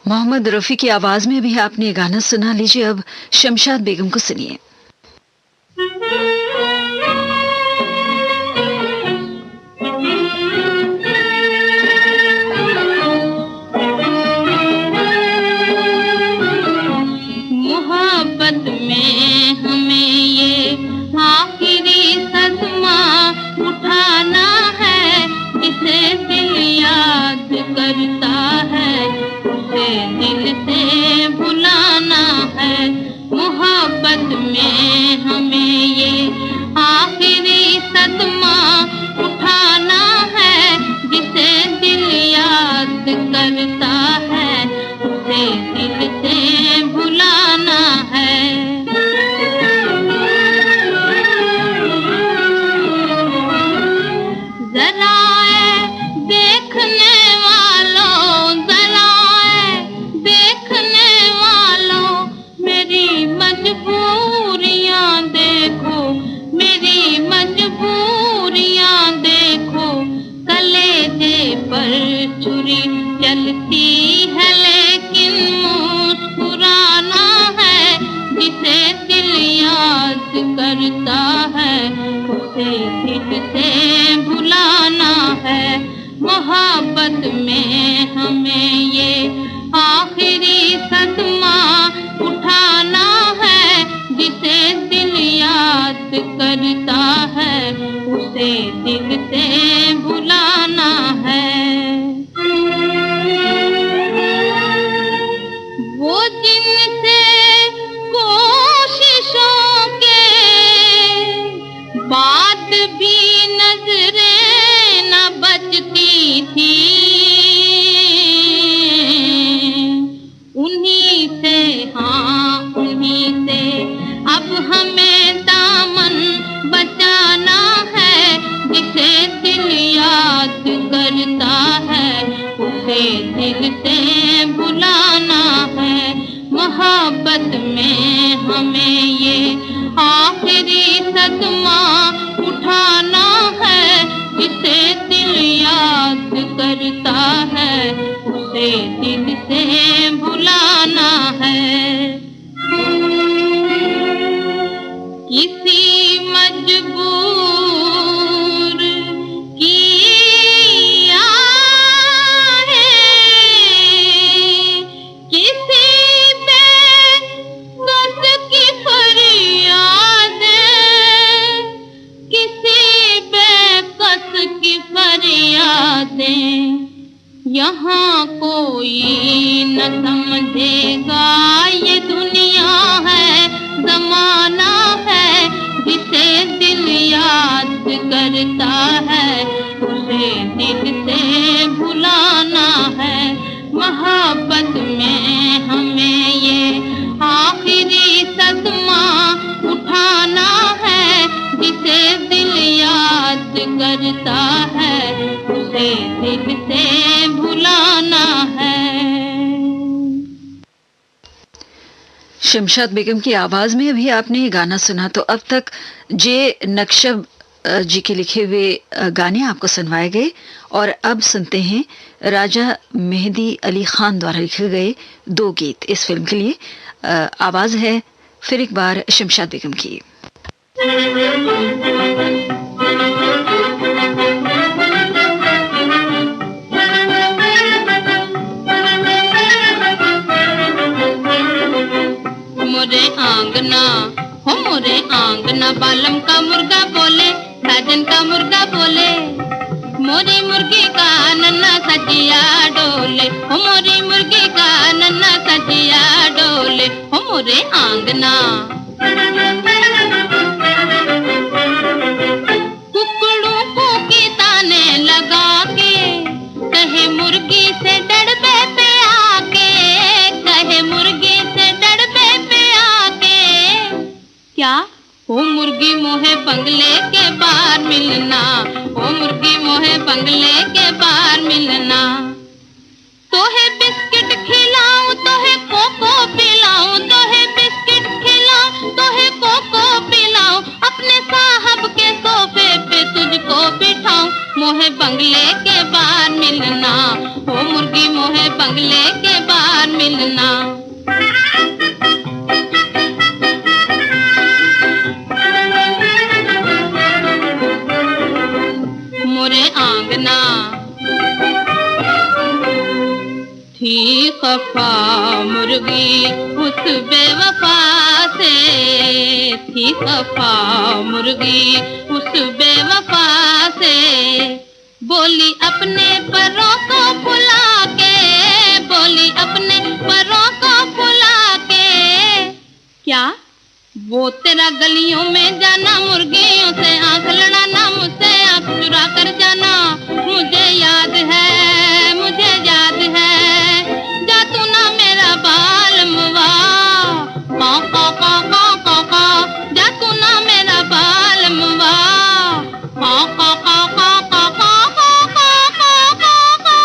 मोहम्मद रफी की आवाज में भी आपने ये गाना सुना। लीजिए अब शमशाद बेगम को सुनिए। मोहब्बत में हमें ये आखिरी सदमा उठाना है। जिसे दिल याद करता है उसे दिल से भुलाना है। मोहब्बत में हमें ये आखिरी सदमा उठाना है। जिसे दिल याद करता है उसे दिल से भुलाना है। जरा देखने वालों, जरा देखने वालों, मेरी मजबूरियां देखो, मेरी मजबूरियां देखो। कलेजे पर छुरी चलती है लेकिन मुस्कुराना है। जिसे दिल याद करता है उसे दिल से भुलाना है। मोहब्बत में हमें ये आखिरी सदमा उठाना है। जिसे दिल याद करता है उसे दिल से भुलाना है। वो जिनसे कोशिशों के मोहब्बत में हमें ये आखिरी सदमा उठाना है। जिसे दिल याद करता है उसे दिल से भुलाना है। किसी मजबूर की आहें, किसी बेकस की फरियादें, किसी बेकस की फरियादें, यहाँ कोई न समझेगा ये दुनिया है ज़माना है। जिसे दिल याद करता है उसे दिल से भुलाना है। मोहब्बत में हमें ये आखिरी सदमा उठाना है। जिसे दिल याद करता है उसे दिल से भुलाना है। शमशाद बेगम की आवाज में अभी आपने ये गाना सुना। तो अब तक जे नक्शब जी के लिखे हुए गाने आपको सुनवाए गए और अब सुनते हैं राजा मेहदी अली खान द्वारा लिखे गए 2 गीत इस फिल्म के लिए। आवाज है फिर एक बार शमशाद बेगम की। मोरे आंगना हो मोरे आंगना बालम का मुर्गा बोले, साजन का मुर्गा बोले। मोरी मुर्गी का नन्ना सजिया डोले, हो मोरी मुर्गी का नन्ना सजिया डोले, हो मोरे आंगना। कुकड़ों को की ताने लगा के कहे मुर्गी से डड़बे पे आके, कहे मुर्गी से डड़बे पे आके। क्या ओ मुर्गी मोहे बंगले के बाहर मिलना, ओ मुर्गी मोहे बंगले के बाहर मिलना। तो है बिस्किट खिलाऊं तो है कोको पिलाऊं, तो है बिस्किट खिलाऊं तो है कोको पिलाऊं। अपने साहब के सोफे पे तुझको बिठाऊं, मोहे बंगले के बाहर मिलना, ओ मुर्गी मोहे बंगले के बाहर मिलना। मोरे आंगना थी खफा मुर्गी उस बेवफा से, थी खफा मुर्गी उस बेवफा से। बोली अपने परों को फुला के, बोली अपने परों को फुला के। क्या वो तेरा गलियों में जाना, मुर्गियों से आंख लड़ाना, मुझसे आंख चुरा कर जाना। मुझे याद है, मुझे याद है, जा तू ना मेरा बाल मुआ, का का का का का का। जा तू ना मेरा बाल मुआ, का का का का का का का का का।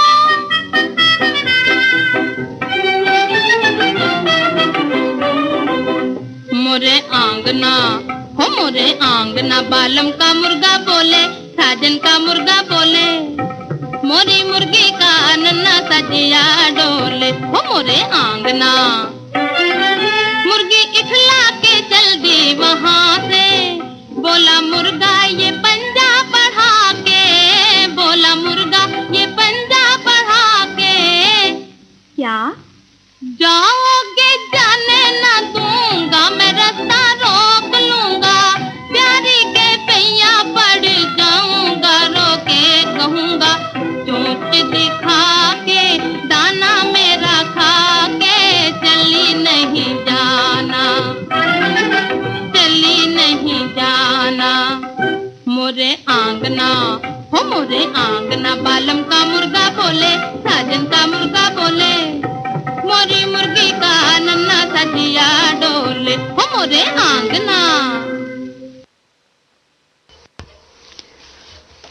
मोरे आंगना हो मोरे आंगना बालम का मुर्गा बोले, साजन का मुर्गा बोले। मोरी मुर्गी का नन्ना सजिया डोले, हो मोरे आंगना। मुर्गी इठला के चल दी वहां से, बोला मुर्गा ये पंजा बढ़ा के, बोला मुर्गा ये पंजा बढ़ा के। क्या जाओगे जाने ना दूंगा, मैं रास्ता रोक लूंगा। प्यारी के पैया पड़ जाऊंगा, रोके कहूंगा। चोट दिखा के दाना मेरा खा के चली नहीं जाना, चली नहीं जाना। मोरे आंगना हो मोरे आंगना बालम का मुर्गा बोले, साजन का मुर्गा बोले। मोरी मुर्गी का नन्ना सजिया डोले, हो मोरे आंगना।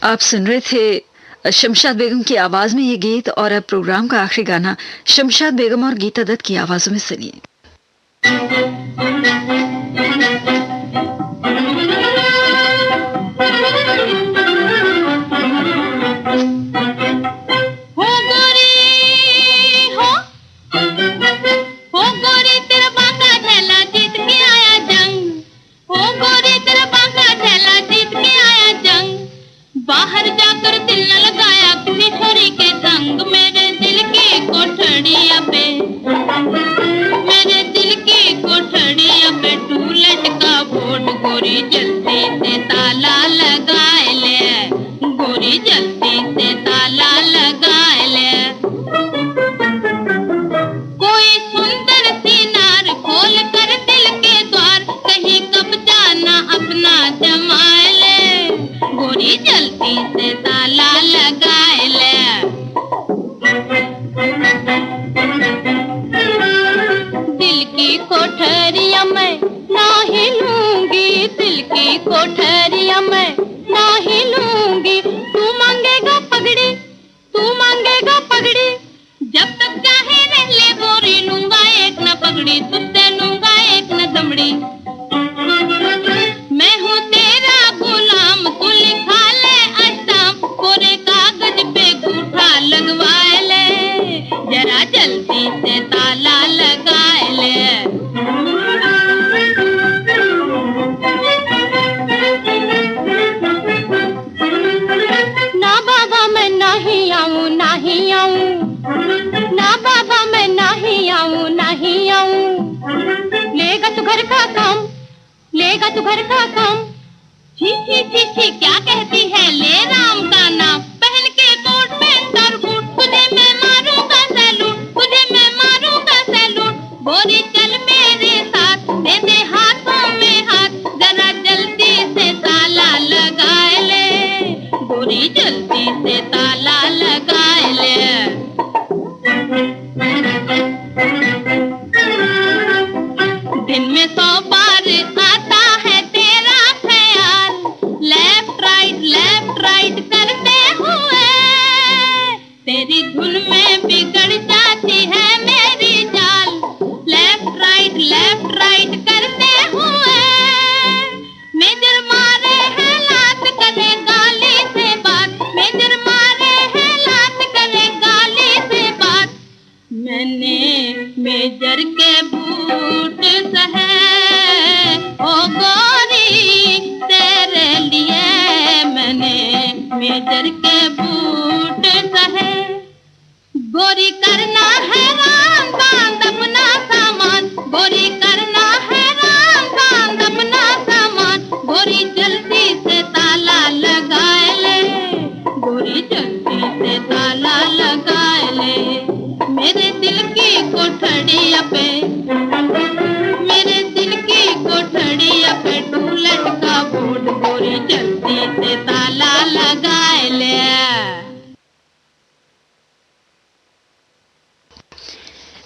आप सुन रहे थे शमशाद बेगम की आवाज में ये गीत और अब प्रोग्राम का आखिरी गाना शमशाद बेगम और गीता दत्त की आवाजों में सुनिए।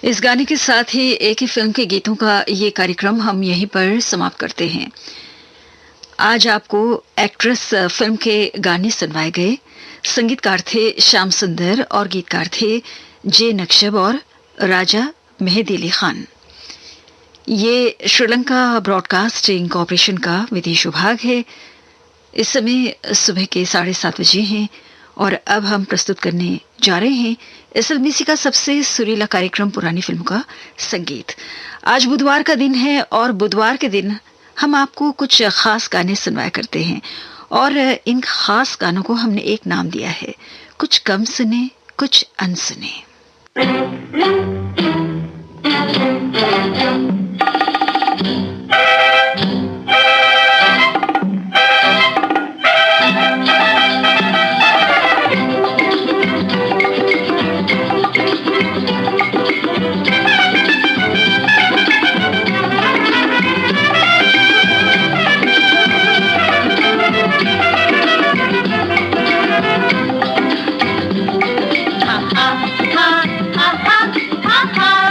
इस गाने के साथ ही एक ही फिल्म के गीतों का ये कार्यक्रम हम यहीं पर समाप्त करते हैं। आज आपको एक्ट्रेस फिल्म के गाने सुनवाए गए। संगीतकार थे श्याम सुंदर और गीतकार थे जे नक्शब और राजा मेहदी अली खान। ये श्रीलंका ब्रॉडकास्टिंग कॉरपोरेशन का विदेश विभाग है। इस समय सुबह के 7:30 बजे हैं और अब हम प्रस्तुत करने जा रहे हैं एसएलबीसी का सबसे सुरीला कार्यक्रम पुरानी फिल्मों का संगीत। आज बुधवार का दिन है और बुधवार के दिन हम आपको कुछ खास गाने सुनवाया करते हैं और इन खास गानों को हमने एक नाम दिया है, कुछ कम सुने कुछ अनसुने। ha ha ha ha ha ha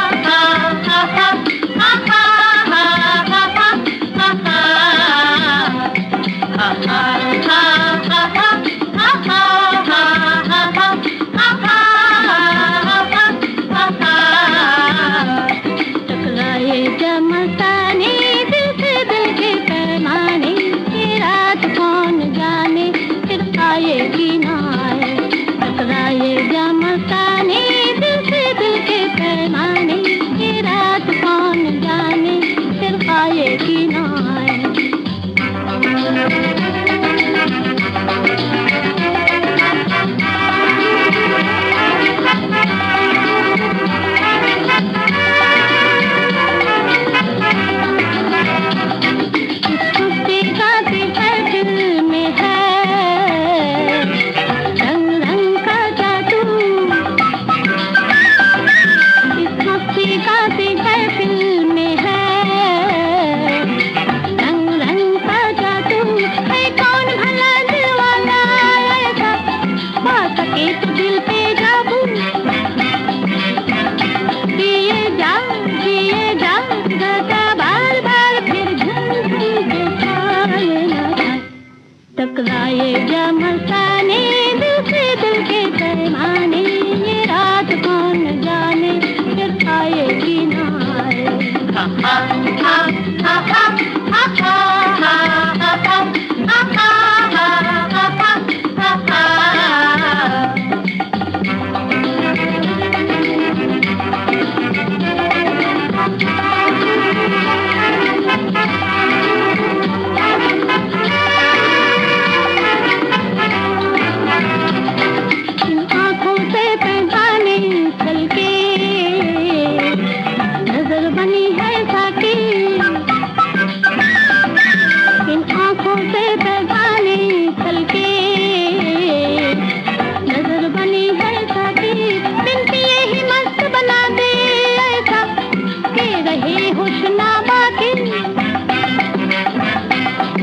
कोई हुस्नामा की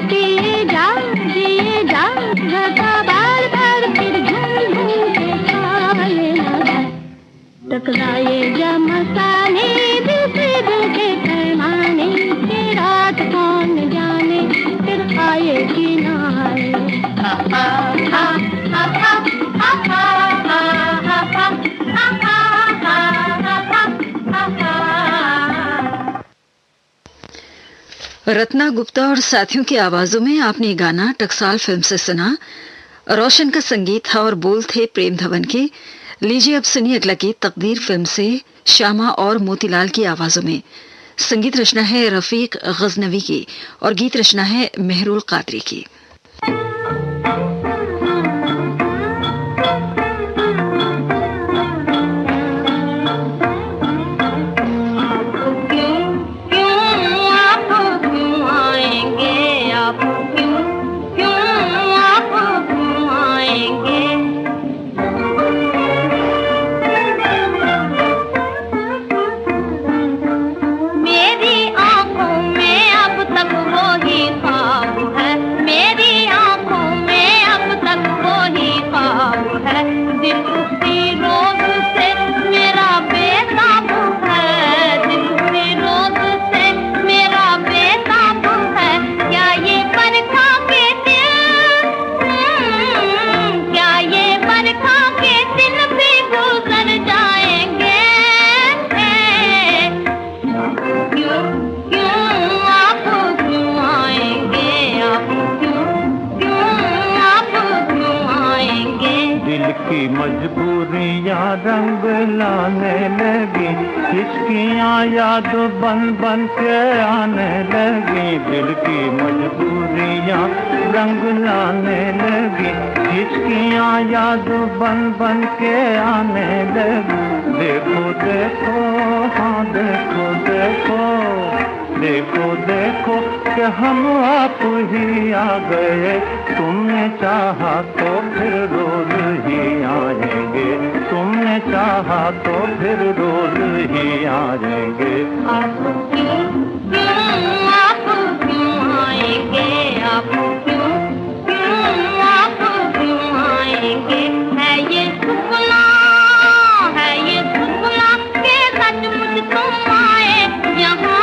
जिए जा घटा बार बार फिर झूम झूम के खाए ना टकराए जा मसाले दिल से दिल के पैमाने के रात कौन जाने फिर आए कि ना रत्ना गुप्ता और साथियों की आवाजों में आपने गाना टकसाल फिल्म से सुना। रोशन का संगीत था और बोल थे प्रेम धवन के। लीजिए अब सुनिए अगला गीत तकदीर फिल्म से श्यामा और मोतीलाल की आवाजों में। संगीत रचना है रफीक गजनवी की और गीत रचना है मेहरुल कादरी की। मजबूरियां रंग लाने लगी, किसकियां याद बन बन के आने लगी। दिल की मजबूरियां रंग लाने लगी, किसकियां याद बन बन के आने लगी। देखो देखो हाँ देखो देखो देखो देखो कि हम आप ही आ गए। तुमने चाहा तो फिर रोज ही आएंगे, तुमने चाहा तो फिर रोज ही आएंगे। आप क्यों आएंगे, आप क्यों आएंगे। है ये सपना के सचमुच तुम आए यहाँ।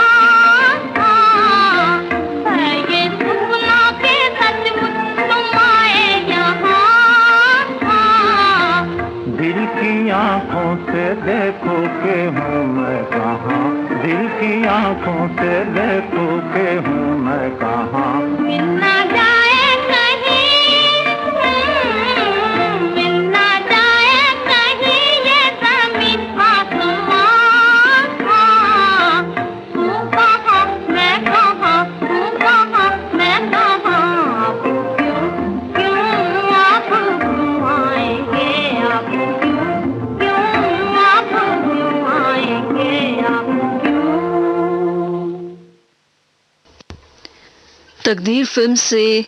आँखों से देखो के हूँ मैं कहाँ, दिल की आँखों से देखो के हूँ मैं कहाँ। मिलना जाए कहीं, मिलना जाए कहीं ये ज़मीन आसमां। तू कहाँ मैं कहाँ, तू कहाँ मैं कहाँ। आप क्यों आप क्यों आएंगे, आप तकदीर फिल्म से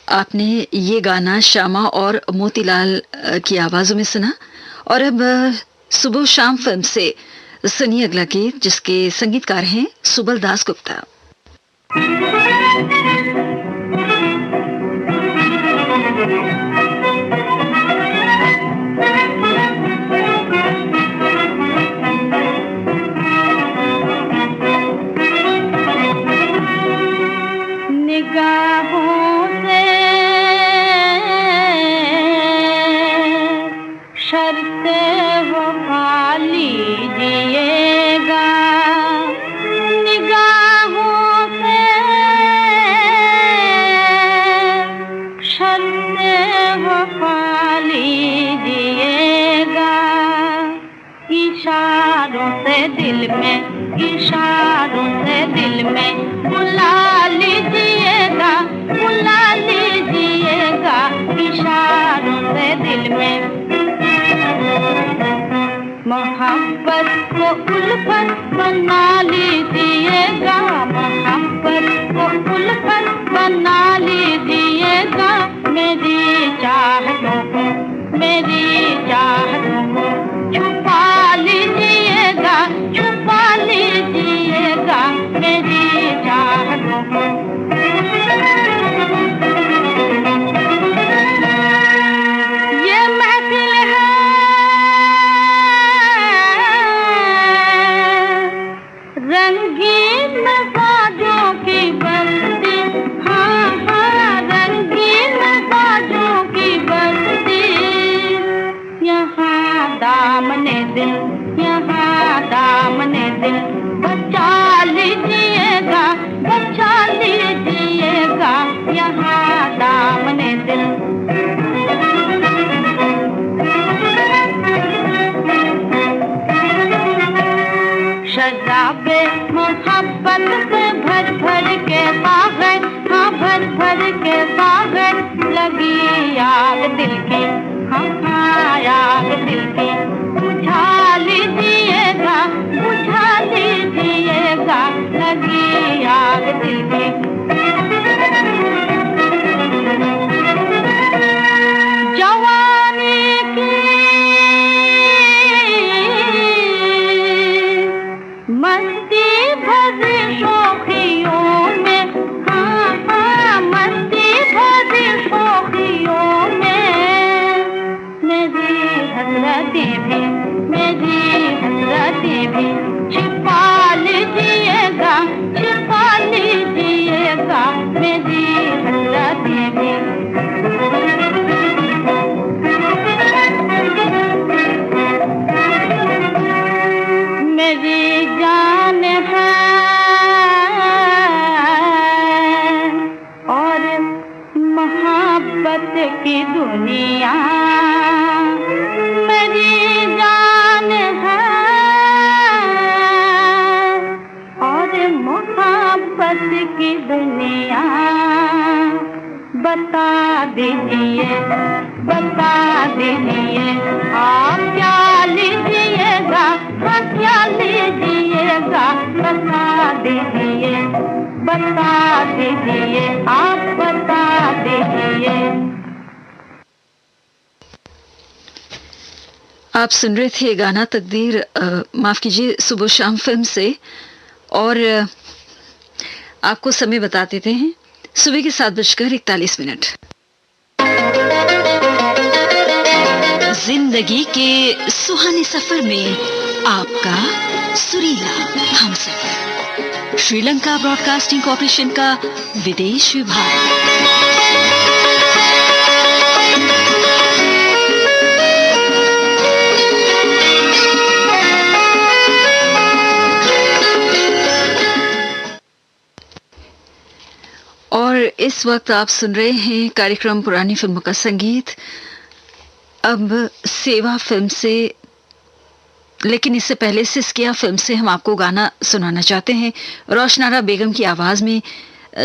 आपने ये गाना श्यामा और मोतीलाल की आवाजों में सुना। और अब सुबह शाम फिल्म से सुनिए अगला गीत जिसके संगीतकार हैं सुबल दास गुप्ता। निगाहों से शर्ते वफा लीजिएगा, निगाहों से शर्ते वफा लीजिएगा। इशारों से दिल में, इशारों से दिल में बुला लीजिएगा, बुला लीजिएगा। इशारों से दिल में मोहब्बत को उल्फत बना लीजिएगा, मोहब्बत को उल्फत बना लीजिएगा। मेरी चाहतों को, मेरी चाहतों को छुपा लीजिएगा, छुपा लीजिएगा। रंगीन साजों की बस्ती, हाँ हाँ रंगीन साजों की बस्ती, यहाँ दामने दिल, यहाँ दामने दिल बचा लीजिएगा, बचा लीजिएगा, यहाँ दामने दिल। शराबे मोहब्बत से भर भर के सागर, हाँ भर भर के सागर, लगी आग दिल की, हाँ हाँ आग दिल की, बुझा लीजिएगा, बुझा लीजिएगा, लगी आग दिल की। जवानी की मस्ती भरी शोखियों में, हाँ हाँ मस्ती भरी शोखियों में, मेरी हसरतें भी छिपा लीजिएगा, छिपा लीजिएगा, मेरी हसरतें भी। मेरी जान है और मोहब्बत की दुनिया, मेरी जान है और मोहब्बत की दुनिया, बता दीजिए, बता दीजिए, आप क्या लीजिएगा, क्या लीजिएगा, बता दीजिए, बता दीजिए, आप बता दीजिए। आप सुन रहे थे गाना तकदीर, माफ कीजिए, सुबह शाम फिल्म से। और आपको समय बता देते हैं, सुबह के 7:41। जिंदगी के सुहाने सफर में आपका सुरीला हमसफर, श्रीलंका ब्रॉडकास्टिंग कॉर्पोरेशन का विदेश विभाग। और इस वक्त आप सुन रहे हैं कार्यक्रम पुरानी फिल्मों का संगीत। अब सेवा फिल्म से, लेकिन इससे पहले सिस्किया फिल्म से हम आपको गाना सुनाना चाहते हैं। रोशनारा बेगम की आवाज में,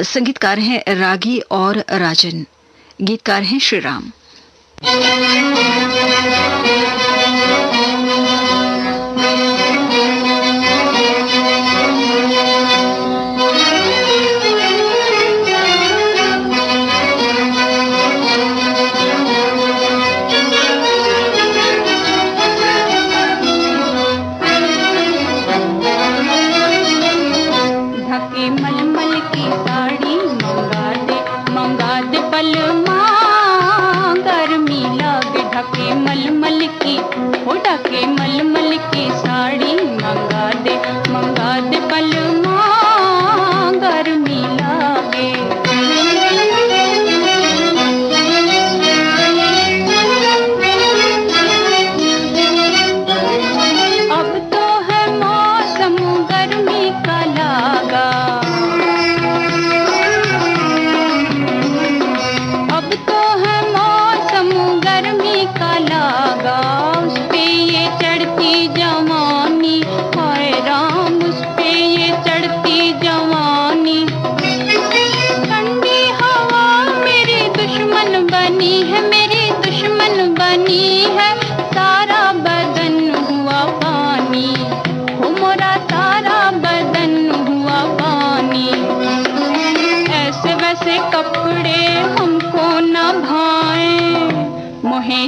संगीतकार हैं रागी और राजन, गीतकार हैं श्रीराम।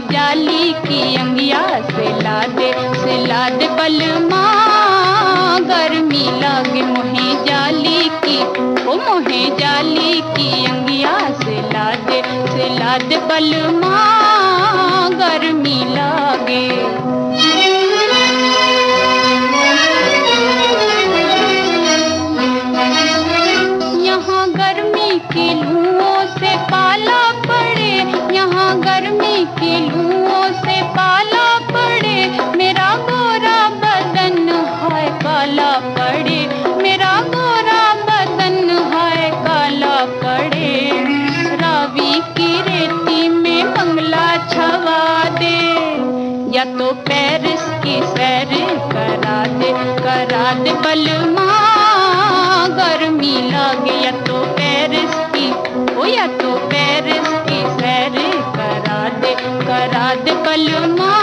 जाली की अंगिया सिला दे बलमा, गर्मी लागे मोहे जाली की, ओ मोहे जाली की अंगिया सिला दे बलमा, गर्मी लागे। दे बलमा, गर्मी लागे या तो पेरिस की, ओ या तो पेरिस की सैर करा दे बलमा,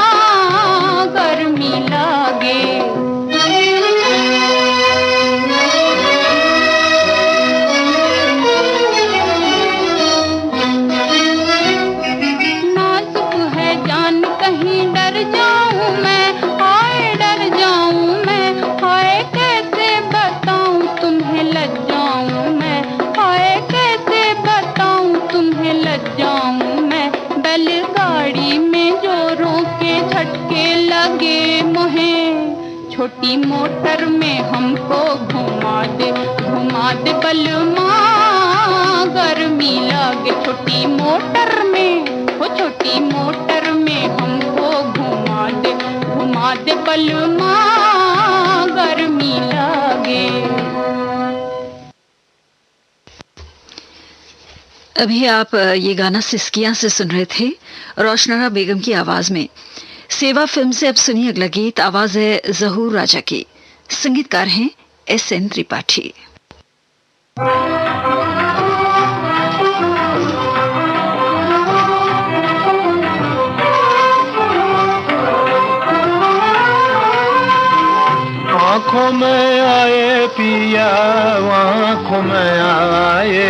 गर्मी लागे। नाजुक है जान कहीं डर जाऊं मैं, हाय डर जाऊं मैं, हाय कैसे बताऊं तुम्हें लज्जाऊं मैं, हाय कैसे बताऊं तुम्हें लज्जाऊं मैं। बैलगाड़ी में जोरों के झटके लगे मोहे, छोटी मोटर में हमको घुमा दे बलमा, गर्मी लागे। छोटी मोटर में, वो छोटी मोटर में हमको घुमा दे बलमा, गर्मी लागे। अभी आप ये गाना सिस्किया से सुन रहे थे, रोशनारा बेगम की आवाज में। सेवा फिल्म से अब सुनिए अगला गीत। आवाज है जहूर राजा की, संगीतकार हैं SN त्रिपाठी। आँखों में आए पिया, आँखों में आए,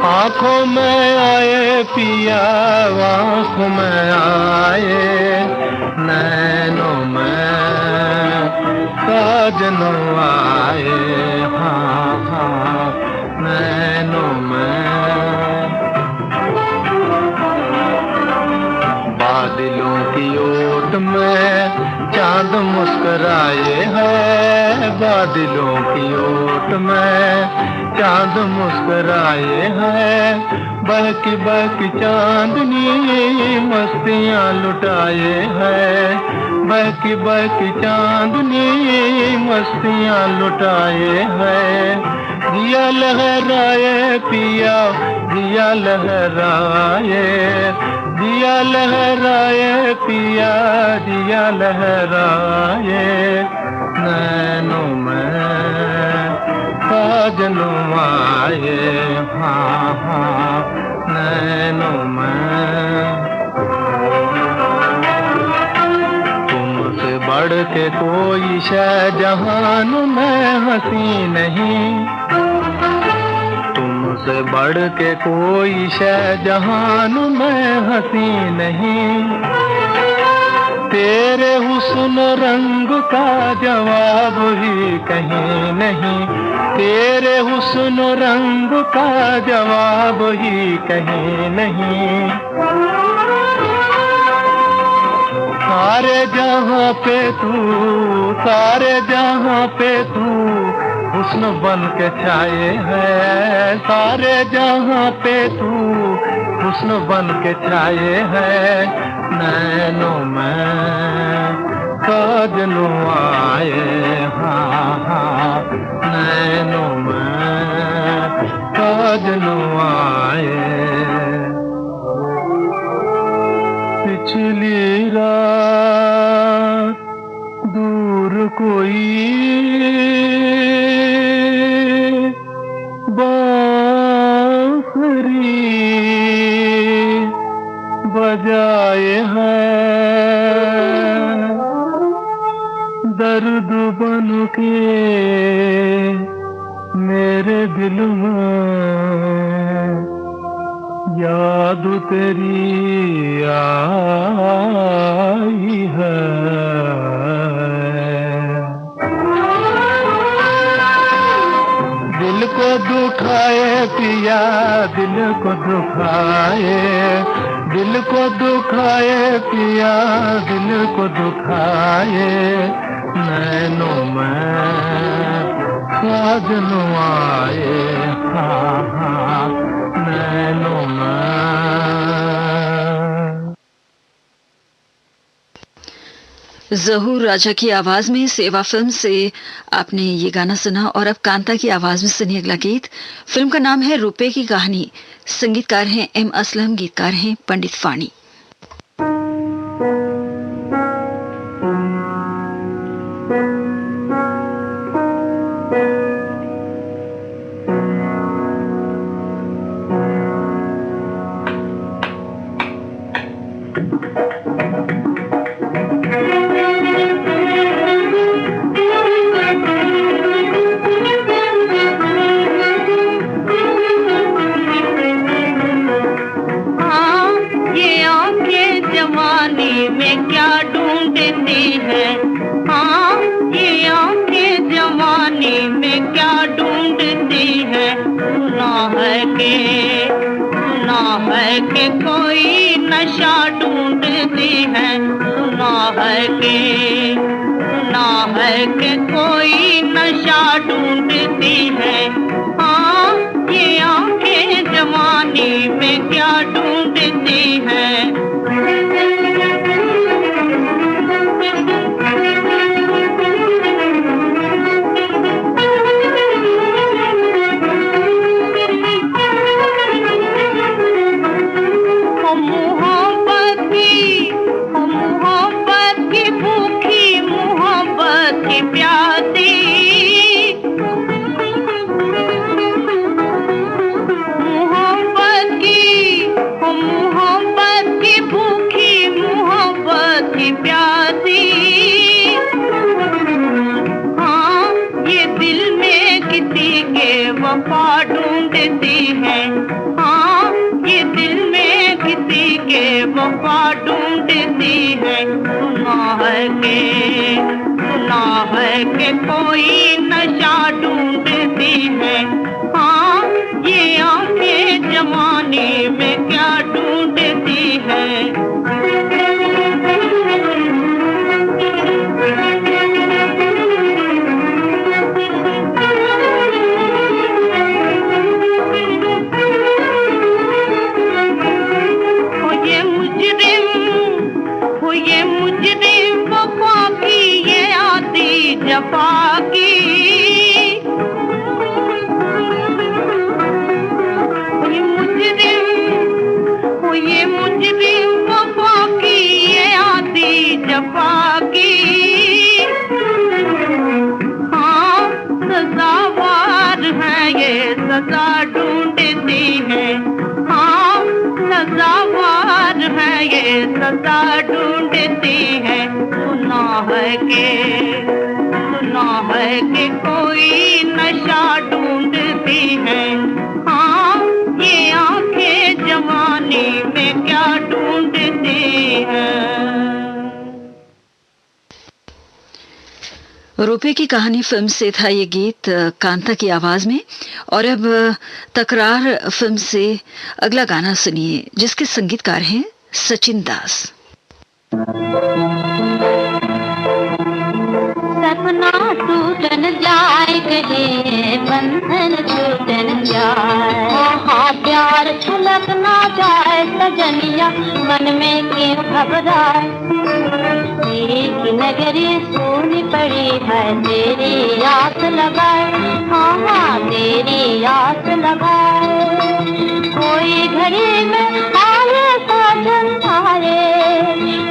आँखों में आए पिया, आँखों में आए, नैनों में साजनों आए, हाँ हाँ नैनों में। बादलों की ओट में चांद मुस्कुराए है, बादलों की ओट में चांद मुस्कुराए है, बहकी बहकी चांदनी मस्तियाँ लुटाए है, बहकी बहकी चांदनी मस्तियाँ लुटाए है। दिया लहराए पिया, दिया लहराए, दिया लहराए पिया, दिया लहराए, नैनों में साजनों आए, हाँ हाँ नैनों में। तुमसे बढ़ के कोई शय जहान में हंसी नहीं, तुमसे बढ़ के कोई शय जहान में हंसी नहीं, तेरे हुस्न रंग का जवाब ही कहीं नहीं, तेरे हुस्न रंग का जवाब ही कहीं नहीं। सारे जहां पे तू, सारे जहां पे तू हुस्न बन के छाए है, सारे जहां पे तू हुस्न बन के छाए है, नैनों में साजनों आए, हाँ हाँ नैनों में साजनों आए। पिछली रात दूर कोई बांसुरी बजाए है, दर्द बन के मेरे दिल में याद तेरी आई है। दिल को दुखाए पिया, दिल को दुखाए, दिल को दुखाए पिया, दिल को दुखाए, नैनों में साजनों आए, हाँ हाँ नैनों में। जहूर राजा की आवाज में सेवा फिल्म से आपने ये गाना सुना। और अब कांता की आवाज में सुनिए अगला गीत। फिल्म का नाम है रुपए की कहानी, संगीतकार हैं M असलम, गीतकार हैं पंडित फानी। सुना है कि कोई नशा ढूंढती है। हाँ, ये आंखें जवानी में क्या ढूंढती है। वफा ढूंढती है। हाँ, ये दिल में किसी के वफा ढूंढती है। सुना है कि कोई नशा ढूंढती है। हाँ, ये आंखें जवानी में क्या ढूंढती है। जफा की ये मुजरिम वफा की ये आती जफा की। हाँ, सजावार है ये सजा ढूंढती है। हाँ, सजावार है ये सजा ढूंढती है। सुना है कि कोई नशा ढूंढती है। हाँ, ये आंखें जवानी में क्या ढूंढती है। रुपए की कहानी फिल्म से था ये गीत कांता की आवाज में। और अब तकरार फिल्म से अगला गाना सुनिए, जिसके संगीतकार हैं सचिन दास। सपना टूटन जाए कहे बंधन टूटन जाए। हाँ, प्यार छलक ना जाए सजनिया मन में क्यों घबराए। तेरी की नगरी सोनी पड़ी है तेरी आस लगाए। हाँ, तेरी आस लगाए। कोई घड़ी में आए साजन आए,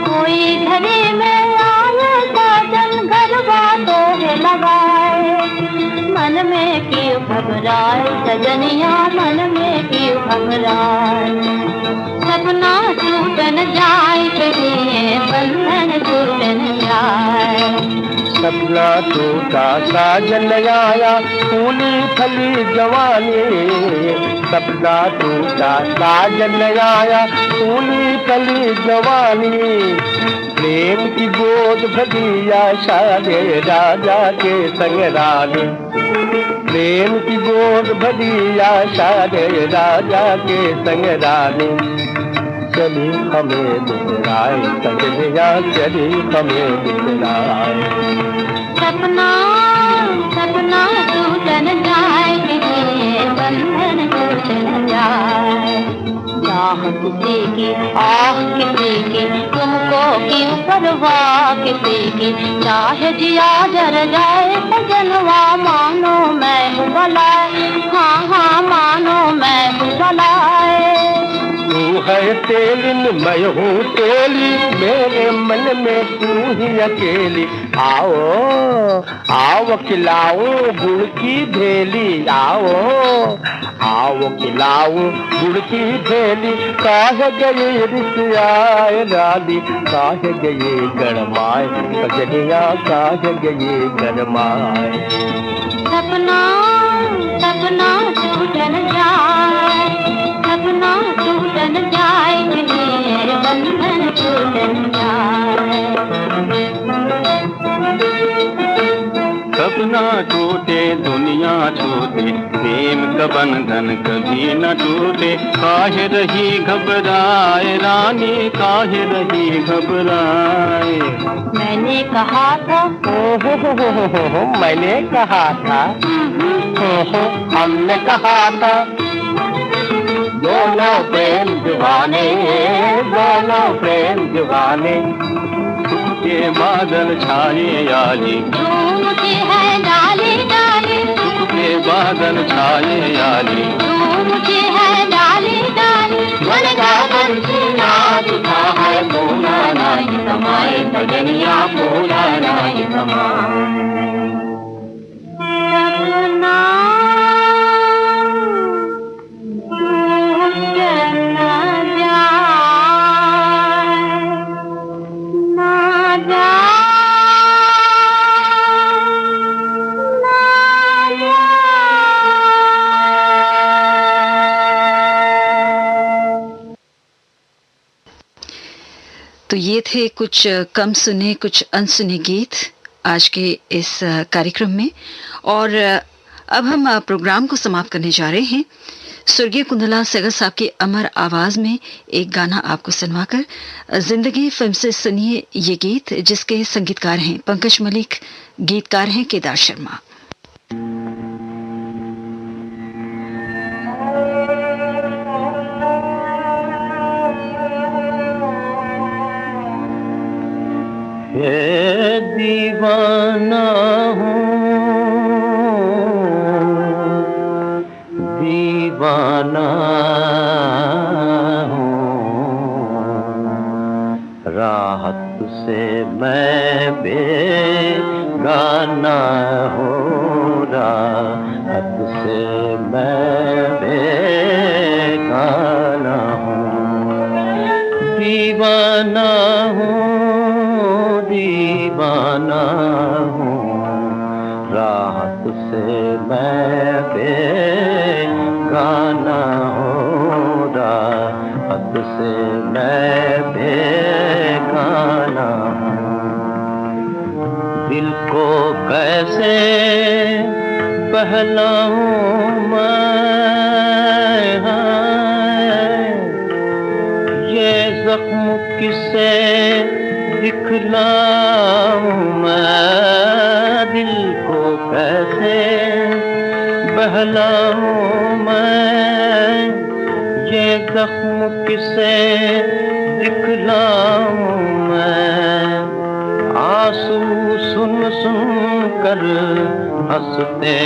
कोई घड़ी में लगाए। मन में क्यों घबराए सजनिया मन में क्यों घबराए। सपना टूटन जाए कहे बंधन टूटन जाए। सपना टूटा साजन आया फूली फली जवानी। सपना टूटा साजन आया फूली फली जवानी। प्रेम की गोद भरी आशा दे राजा के संग रानी। प्रेम की गोद भरी आशा दे राजा के संग रानी। चली हमें बिसराए सजनिया चली हमें बिसराए। सपना टूटन जाए बंधन टूटन जाए। चाह किसी की आह किसी की तुमको क्यों परवाह किसी की। चाहे जिया जर जाए सजनवा मानो मैं हूँ बलाए। हाँ, मानो मैं हूँ बलाए। तू है तेलिन मैं हूँ तेली मेरे मन में तू ही अकेली। आओ खिलाओ गुड़ की ढेली। आओ खिलाओ गुड़ की ढेली। काहे गए रिश्ताए रानी काहे गए गरमाए सजनिया काहे गए गरमाए। सपना टूटन जाए। सपना टूटन जाए बंधन टूटन जाए। ना टूटे दुनिया छूटे, प्रेम का बंधन कभी न टूटे। काहे रही घबराए रानी, काहे रही घबराए। मैंने कहा था, मैंने कहा था, हमने कहा था, दोनों प्रेम दीवाने, दोनों प्रेम दीवाने। के बादल छाए आली, झूमती है डाली डाली, के बादल छाए आली, झूमती है डाली डाली। मन का बंसी नाच उठा है, बोला नहीं समाए सजनिया, बोला नहीं समाए। सपना तो ये थे कुछ कम सुने कुछ अनसुने गीत आज के इस कार्यक्रम में। और अब हम प्रोग्राम को समाप्त करने जा रहे हैं। स्वर्गीय कुंदला सेगर साहब की अमर आवाज में एक गाना आपको सुनवाकर जिंदगी फिल्म से सुनिए ये गीत, जिसके संगीतकार हैं पंकज मलिक, गीतकार हैं केदार शर्मा। ये दीवाना हूँ, दीवाना हूँ, राहत से मैं बेगाना हूँ, राहत से मैं बेगाना हूँ, दीवाना हूँ, दीवाना हूँ, राहत से मैं बेगाना हूँ, राहत से मैं बेगाना हूँ। दिल को कैसे बहलाऊं मैं, ये जख्म किसे दिखलाऊं मैं, दिल को कैसे बहलाऊं मैं, ये जख्म किसे दिखलाऊं मैं। आंसू सुन सुन कर हंसते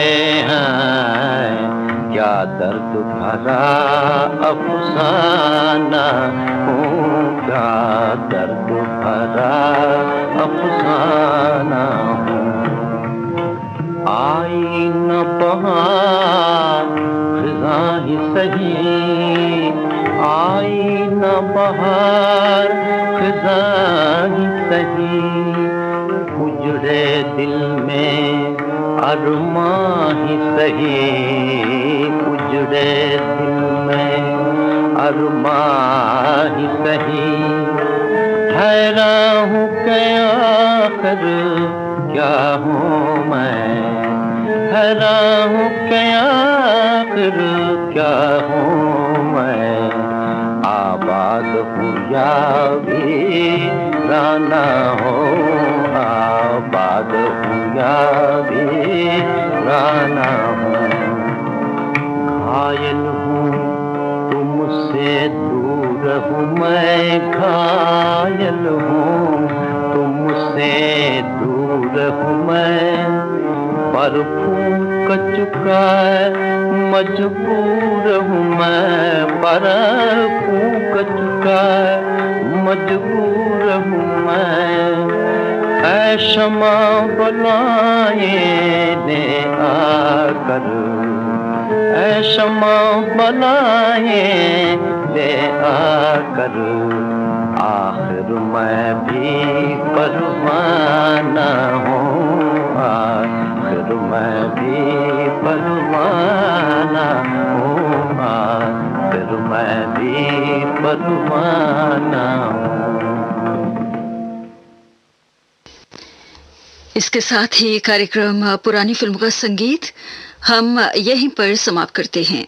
हैं, क्या दर्द भरा अफसाना हूँ, क्या दर्द भरा अफसाना हूँ। आई न बहार खिज़ा ही सही, आई न बहार खिज़ा ही सही, उजड़े दिल में अरमां ही सही, उजड़े दिल में अरमां ही सही। हैरान हूँ कि आखिर क्या हूँ मैं, हैरान हूँ कि आखिर क्या हूँ मैं। आबाद हूँ या वीराना हूँ, आबाद हूँ या वीराना हूँ। घायल हूँ तुमसे दूर हूँ मैं, घायल हूँ तुमसे दूर हूँ मैं। पर फूक चुका मजबूर हूँ मैं, पर फूक चुका मजबूर हूँ मैं। ऐ शमा बुलाए दे आकर, ऐ शमा बुलाए दे आकर, आखिर मैं भी परवाना हूँ, आखिर मैं भी परवाना हूँ, आखिर मैं भी परवाना हूँ। इसके साथ ही कार्यक्रम पुरानी फिल्मों का संगीत हम यहीं पर समाप्त करते हैं।